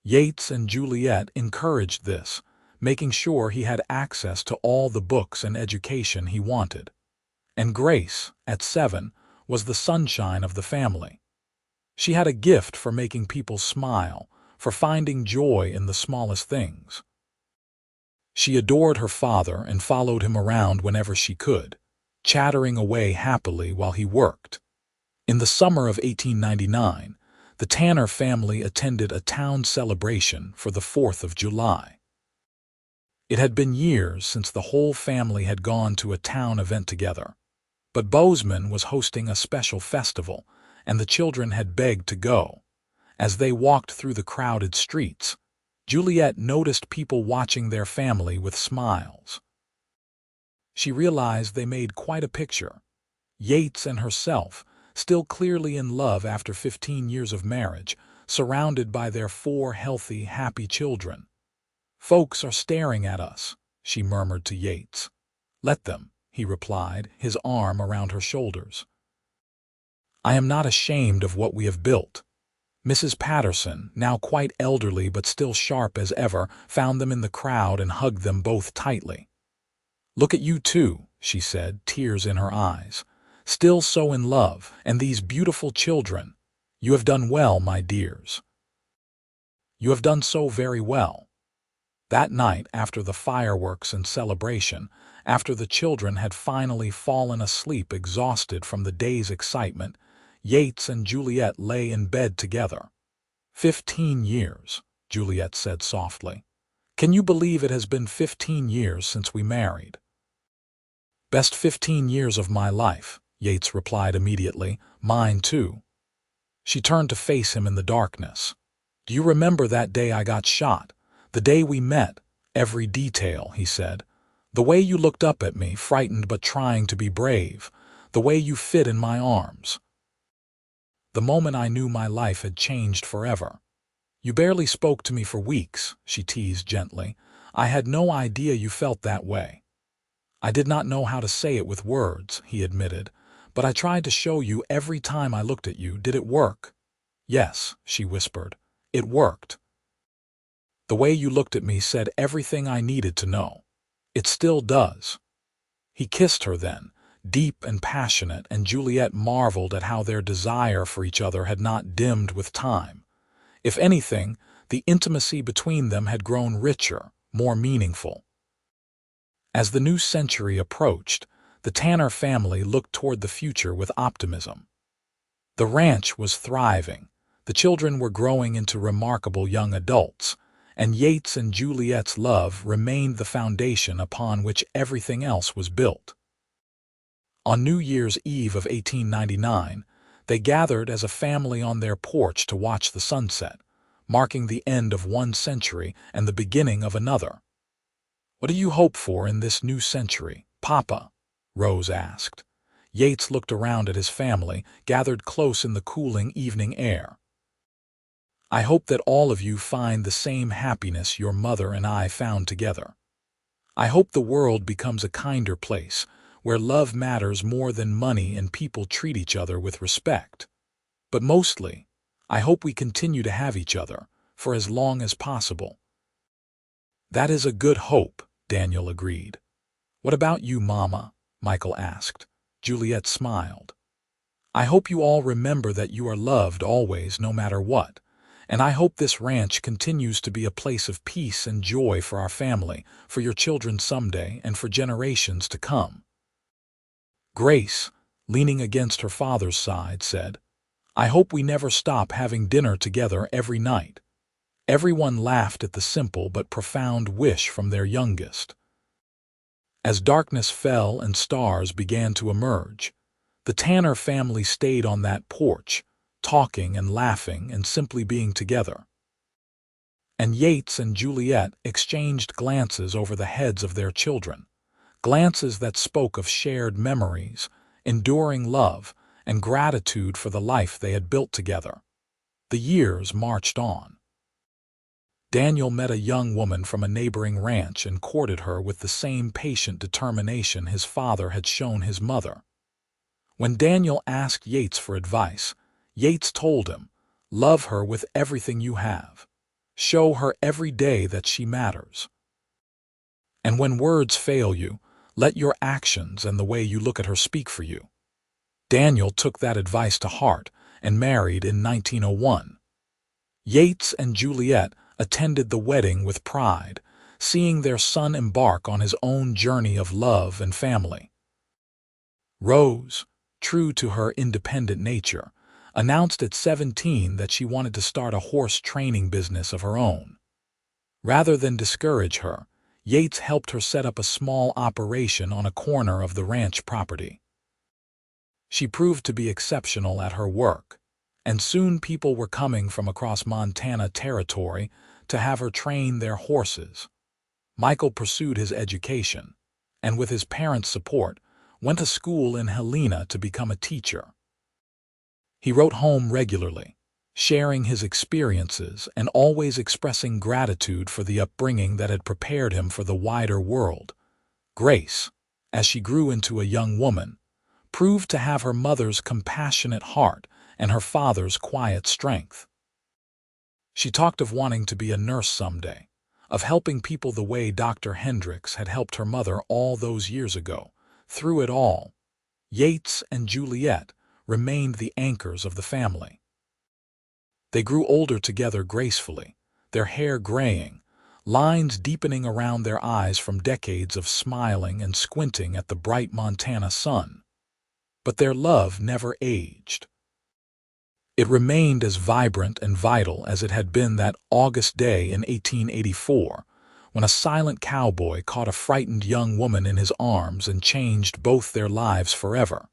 Yates and Juliette encouraged this, making sure he had access to all the books and education he wanted. And Grace, at 7, was the sunshine of the family. She had a gift for making people smile, for finding joy in the smallest things. She adored her father and followed him around whenever she could, chattering away happily while he worked. In the summer of 1899, the Tanner family attended a town celebration for the 4th of July. It had been years since the whole family had gone to a town event together, but Bozeman was hosting a special festival, and the children had begged to go. As they walked through the crowded streets, Juliette noticed people watching their family with smiles. She realized they made quite a picture. Yates and herself, still clearly in love after 15 years of marriage, surrounded by their 4 healthy, happy children. "Folks are staring at us," she murmured to Yates. "Let them," he replied, his arm around her shoulders. I am not ashamed of what we have built." Mrs. Patterson, now quite elderly but still sharp as ever, found them in the crowd and hugged them both tightly. "Look at you two," she said, tears in her eyes. "Still so in love, and these beautiful children. You have done well, my dears. You have done so very well." That night, after the fireworks and celebration, after the children had finally fallen asleep exhausted from the day's excitement, Yates and Juliette lay in bed together. 15 years, Juliette said softly. "Can you believe it has been 15 years since we married?" "Best 15 years of my life," Yates replied immediately. "Mine too." She turned to face him in the darkness. "Do you remember that day I got shot? The day we met? Every detail," he said. "The way you looked up at me, frightened but trying to be brave. The way you fit in my arms. The moment I knew my life had changed forever. You barely spoke to me for weeks," she teased gently. "I had no idea you felt that way." "I did not know how to say it with words," he admitted, "but I tried to show you every time I looked at you. Did it work?" "Yes," she whispered. "It worked. The way you looked at me said everything I needed to know. It still does." He kissed her then, deep and passionate, and Juliette marveled at how their desire for each other had not dimmed with time. If anything, the intimacy between them had grown richer, more meaningful. As the new century approached, the Tanner family looked toward the future with optimism. The ranch was thriving, the children were growing into remarkable young adults, and Yates and Juliette's love remained the foundation upon which everything else was built. On New Year's Eve of 1899, they gathered as a family on their porch to watch the sunset, marking the end of one century and the beginning of another. "What do you hope for in this new century, Papa?" Rose asked. Yates looked around at his family, gathered close in the cooling evening air. "I hope that all of you find the same happiness your mother and I found together. I hope the world becomes a kinder place, where love matters more than money and people treat each other with respect. But mostly, I hope we continue to have each other, for as long as possible." "That is a good hope," Daniel agreed. "What about you, Mama?" Michael asked. Juliette smiled. "I hope you all remember that you are loved always, no matter what. And I hope this ranch continues to be a place of peace and joy for our family, for your children someday, and for generations to come." Grace, leaning against her father's side, said, "I hope we never stop having dinner together every night." Everyone laughed at the simple but profound wish from their youngest. As darkness fell and stars began to emerge, the Tanner family stayed on that porch, talking and laughing and simply being together. And Yates and Juliette exchanged glances over the heads of their children, glances that spoke of shared memories, enduring love, and gratitude for the life they had built together. The years marched on. Daniel met a young woman from a neighboring ranch and courted her with the same patient determination his father had shown his mother. When Daniel asked Yates for advice, Yates told him, "Love her with everything you have. Show her every day that she matters. And when words fail you, let your actions and the way you look at her speak for you." Daniel took that advice to heart and married in 1901. Yates and Juliette attended the wedding with pride, seeing their son embark on his own journey of love and family. Rose, true to her independent nature, announced at 17 that she wanted to start a horse training business of her own. Rather than discourage her, Yates helped her set up a small operation on a corner of the ranch property. She proved to be exceptional at her work, and soon people were coming from across Montana territory to have her train their horses. Michael pursued his education, and with his parents' support, went to school in Helena to become a teacher. He wrote home regularly, sharing his experiences and always expressing gratitude for the upbringing that had prepared him for the wider world. Grace, as she grew into a young woman, proved to have her mother's compassionate heart and her father's quiet strength. She talked of wanting to be a nurse someday, of helping people the way Dr. Hendricks had helped her mother all those years ago. Through it all, Yates and Juliette remained the anchors of the family. They grew older together gracefully, their hair graying, lines deepening around their eyes from decades of smiling and squinting at the bright Montana sun. But their love never aged. It remained as vibrant and vital as it had been that August day in 1884, when a silent cowboy caught a frightened young woman in his arms and changed both their lives forever.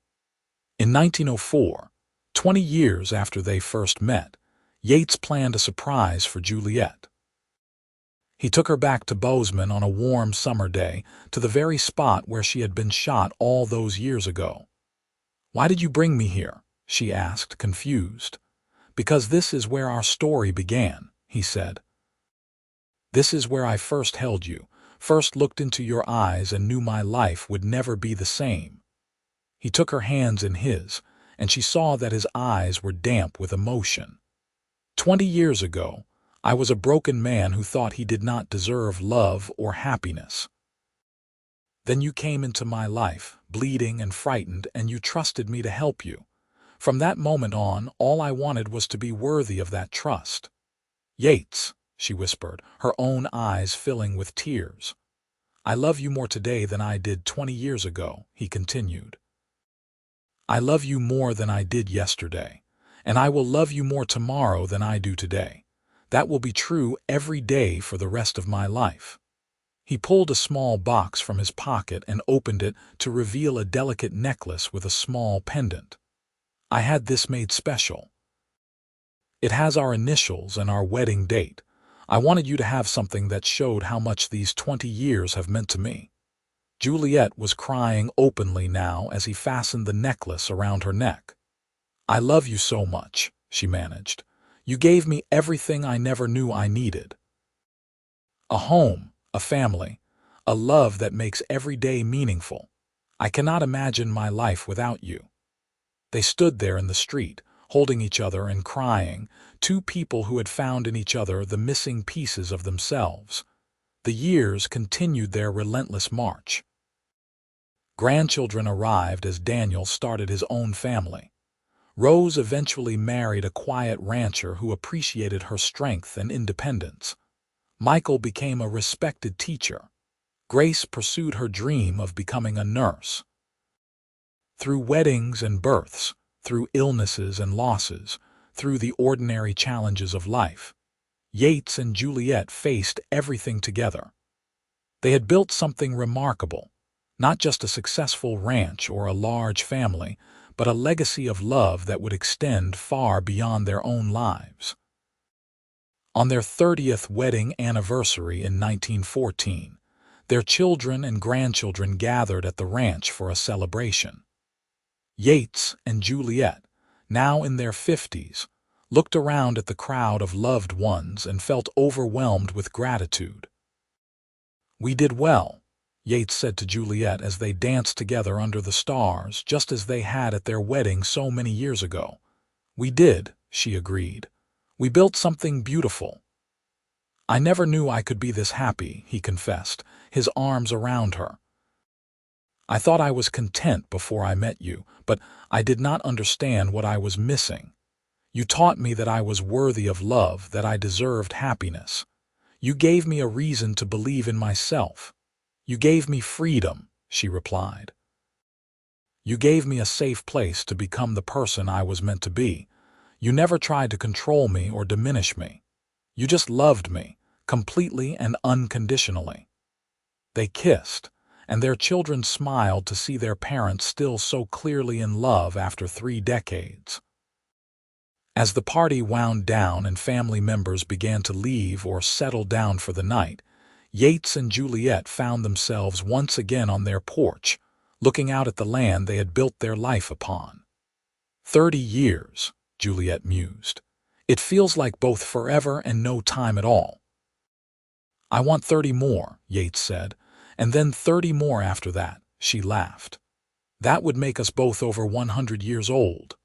In 1904, 20 years after they first met, Yates planned a surprise for Juliette. He took her back to Bozeman on a warm summer day, to the very spot where she had been shot all those years ago. "Why did you bring me here?" she asked, confused. "Because this is where our story began," he said. "This is where I first held you, first looked into your eyes and knew my life would never be the same." He took her hands in his, and she saw that his eyes were damp with emotion. 20 years ago, I was a broken man who thought he did not deserve love or happiness. Then you came into my life, bleeding and frightened, and you trusted me to help you. From that moment on, all I wanted was to be worthy of that trust. "Yates," she whispered, her own eyes filling with tears. "I love you more today than I did 20 years ago," he continued. "I love you more than I did yesterday, and I will love you more tomorrow than I do today. That will be true every day for the rest of my life." He pulled a small box from his pocket and opened it to reveal a delicate necklace with a small pendant. "I had this made special. It has our initials and our wedding date. I wanted you to have something that showed how much these 20 years have meant to me." Juliette was crying openly now as he fastened the necklace around her neck. "I love you so much," she managed. "You gave me everything I never knew I needed. A home, a family, a love that makes every day meaningful. I cannot imagine my life without you." They stood there in the street, holding each other and crying, two people who had found in each other the missing pieces of themselves. The years continued their relentless march. Grandchildren arrived as Daniel started his own family. Rose eventually married a quiet rancher who appreciated her strength and independence. Michael became a respected teacher. Grace pursued her dream of becoming a nurse. Through weddings and births, through illnesses and losses, through the ordinary challenges of life, Yates and Juliette faced everything together. They had built something remarkable, not just a successful ranch or a large family, but a legacy of love that would extend far beyond their own lives. On their 30th wedding anniversary in 1914, their children and grandchildren gathered at the ranch for a celebration. Yates and Juliette, now in their 50s, looked around at the crowd of loved ones and felt overwhelmed with gratitude. "We did well," Yates said to Juliette as they danced together under the stars, just as they had at their wedding so many years ago. "We did," she agreed. "We built something beautiful." "I never knew I could be this happy," he confessed, his arms around her. "I thought I was content before I met you, but I did not understand what I was missing. You taught me that I was worthy of love, that I deserved happiness. You gave me a reason to believe in myself. You gave me freedom," she replied. "You gave me a safe place to become the person I was meant to be. You never tried to control me or diminish me. You just loved me, completely and unconditionally." They kissed, and their children smiled to see their parents still so clearly in love after 3 decades. As the party wound down and family members began to leave or settle down for the night, Yates and Juliette found themselves once again on their porch, looking out at the land they had built their life upon. 30 years, Juliette mused. "It feels like both forever and no time at all." "I want 30 more," Yates said, "and then 30 more after that," she laughed. That would make us both over 100 years old.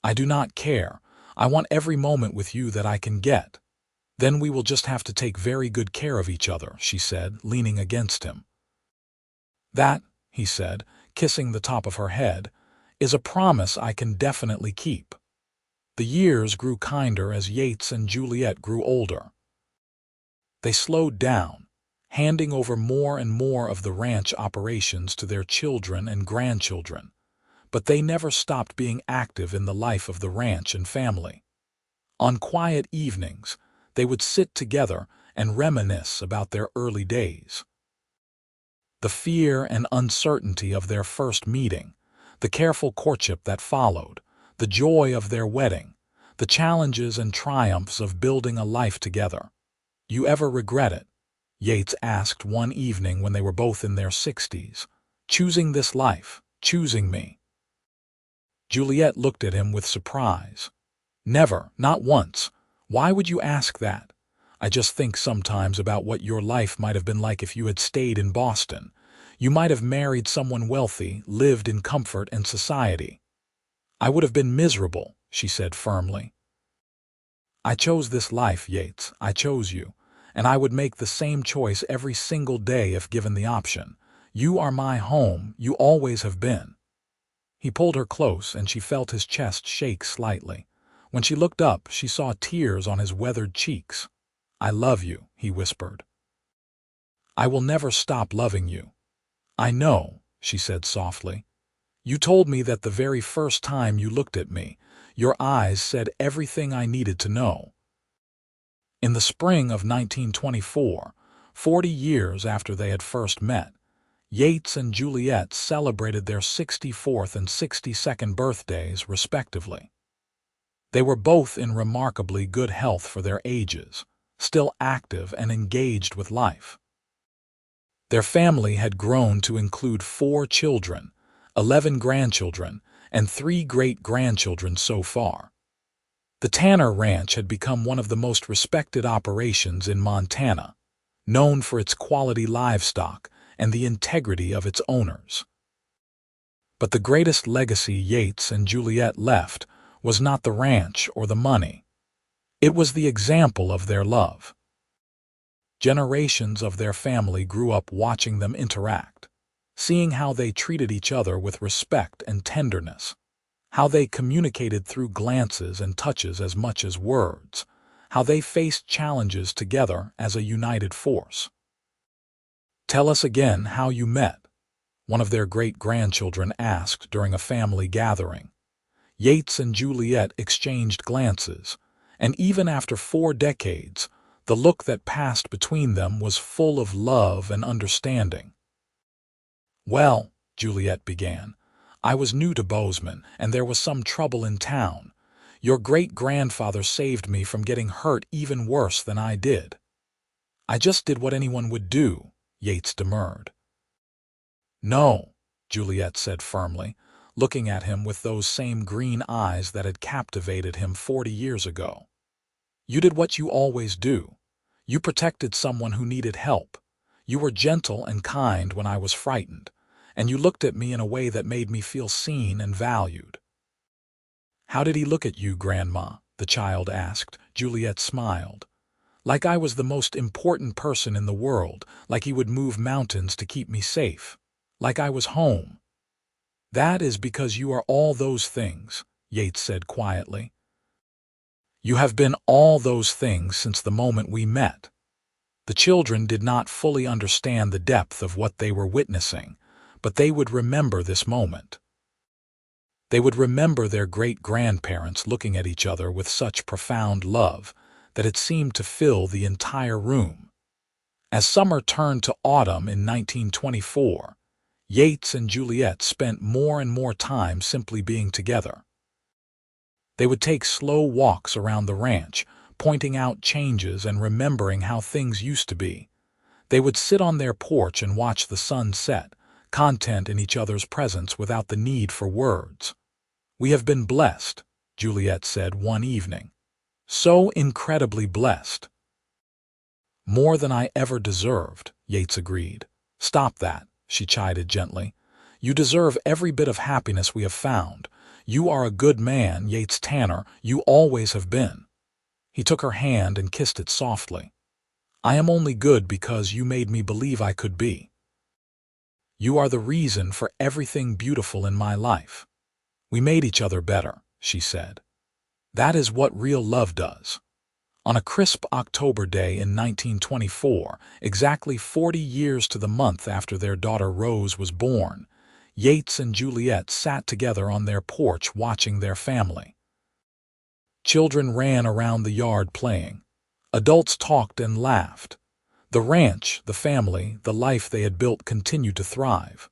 I do not care. I want every moment with you that I can get. Then we will just have to take very good care of each other, she said, leaning against him. That, he said, kissing the top of her head, is a promise I can definitely keep. The years grew kinder as Yates and Juliette grew older. They slowed down, handing over more and more of the ranch operations to their children and grandchildren, but they never stopped being active in the life of the ranch and family. On quiet evenings, they would sit together and reminisce about their early days. The fear and uncertainty of their first meeting, the careful courtship that followed, the joy of their wedding, the challenges and triumphs of building a life together. You ever regret it? Yates asked one evening when they were both in their 60s. Choosing this life, choosing me. Juliette looked at him with surprise. Never, not once. Why would you ask that? I just think sometimes about what your life might have been like if you had stayed in Boston. You might have married someone wealthy, lived in comfort and society. I would have been miserable, she said firmly. I chose this life, Yates. I chose you. And I would make the same choice every single day if given the option. You are my home. You always have been. He pulled her close, and she felt his chest shake slightly. When she looked up, she saw tears on his weathered cheeks. I love you, he whispered. I will never stop loving you. I know, she said softly. You told me that the very first time you looked at me. Your eyes said everything I needed to know. In the spring of 1924, 40 years after they had first met, Yates and Juliette celebrated their 64th and 62nd birthdays, respectively. They were both in remarkably good health for their ages, still active and engaged with life. Their family had grown to include 4 children, 11 grandchildren, and 3 great-grandchildren so far. The Tanner Ranch had become one of the most respected operations in Montana, known for its quality livestock and the integrity of its owners. But the greatest legacy Yates and Juliette left was not the ranch or the money. It was the example of their love. Generations of their family grew up watching them interact, seeing how they treated each other with respect and tenderness, how they communicated through glances and touches as much as words, how they faced challenges together as a united force. Tell us again how you met, one of their great-grandchildren asked during a family gathering. Yates and Juliette exchanged glances, and even after 4 decades, the look that passed between them was full of love and understanding. Well, Juliette began, I was new to Bozeman, and there was some trouble in town. Your great-grandfather saved me from getting hurt even worse than I did. I just did what anyone would do, Yates demurred. No, Juliette said firmly, looking at him with those same green eyes that had captivated him 40 years ago. You did what you always do. You protected someone who needed help. You were gentle and kind when I was frightened, and you looked at me in a way that made me feel seen and valued. How did he look at you, Grandma? The child asked. Juliette smiled. Like I was the most important person in the world, like he would move mountains to keep me safe, like I was home. That is because you are all those things, Yates said quietly. You have been all those things since the moment we met. The children did not fully understand the depth of what they were witnessing, but they would remember this moment. They would remember their great-grandparents looking at each other with such profound love that it seemed to fill the entire room. As summer turned to autumn in 1924, Yates and Juliette spent more and more time simply being together. They would take slow walks around the ranch, pointing out changes and remembering how things used to be. They would sit on their porch and watch the sun set, content in each other's presence without the need for words. We have been blessed, Juliette said one evening. So incredibly blessed. More than I ever deserved, Yates agreed. Stop that, she chided gently. You deserve every bit of happiness we have found. You are a good man, Yates Tanner. You always have been." He took her hand and kissed it softly. "I am only good because you made me believe I could be. You are the reason for everything beautiful in my life. We made each other better," she said. "That is what real love does." On a crisp October day in 1924, exactly 40 years to the month after their daughter Rose was born, Yates and Juliette sat together on their porch watching their family. Children ran around the yard playing. Adults talked and laughed. The ranch, the family, the life they had built continued to thrive.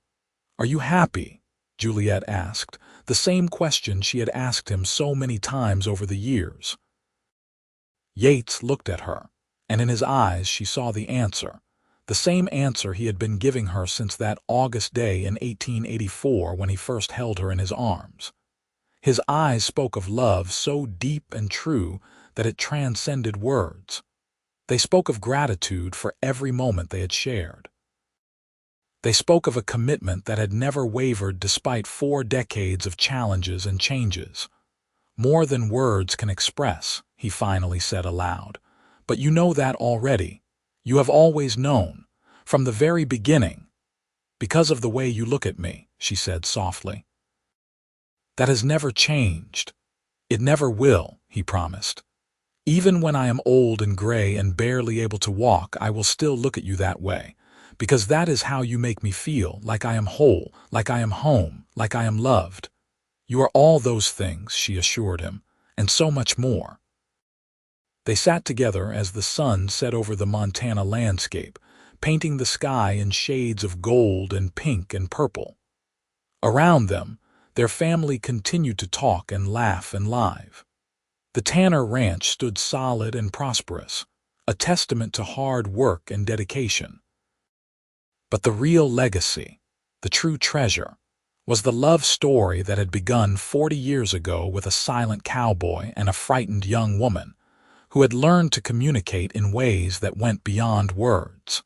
"Are you happy?" Juliette asked, the same question she had asked him so many times over the years. Yates looked at her, and in his eyes she saw the same answer he had been giving her since that August day in 1884 when he first held her in his arms. His eyes spoke of love so deep and true that it transcended words. They spoke of gratitude for every moment they had shared. They spoke of a commitment that had never wavered despite 4 decades of challenges and changes. "More than words can express," he finally said aloud. "But you know that already. You have always known, from the very beginning. Because of the way you look at me," she said softly. "That has never changed. It never will," he promised. "Even when I am old and gray and barely able to walk, I will still look at you that way, because that is how you make me feel, like I am whole, like I am home, like I am loved." "You are all those things," she assured him, "and so much more." They sat together as the sun set over the Montana landscape, painting the sky in shades of gold and pink and purple. Around them, their family continued to talk and laugh and live. The Tanner Ranch stood solid and prosperous, a testament to hard work and dedication. But the real legacy, the true treasure, was the love story that had begun 40 years ago with a silent cowboy and a frightened young woman who had learned to communicate in ways that went beyond words.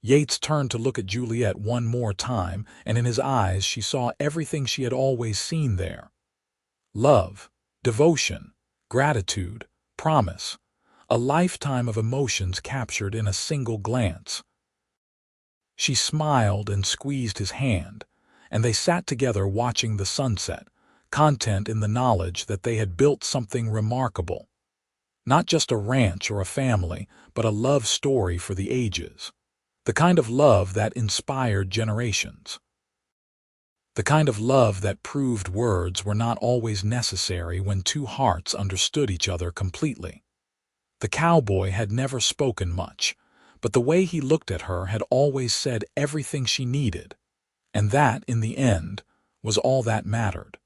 Yates turned to look at Juliette one more time, and in his eyes she saw everything she had always seen there. Love, devotion, gratitude, promise, a lifetime of emotions captured in a single glance. She smiled and squeezed his hand, and they sat together watching the sunset, content in the knowledge that they had built something remarkable. Not just a ranch or a family, but a love story for the ages. The kind of love that inspired generations. The kind of love that proved words were not always necessary when 2 hearts understood each other completely. The cowboy had never spoken much, but the way he looked at her had always said everything she needed, and that, in the end, was all that mattered.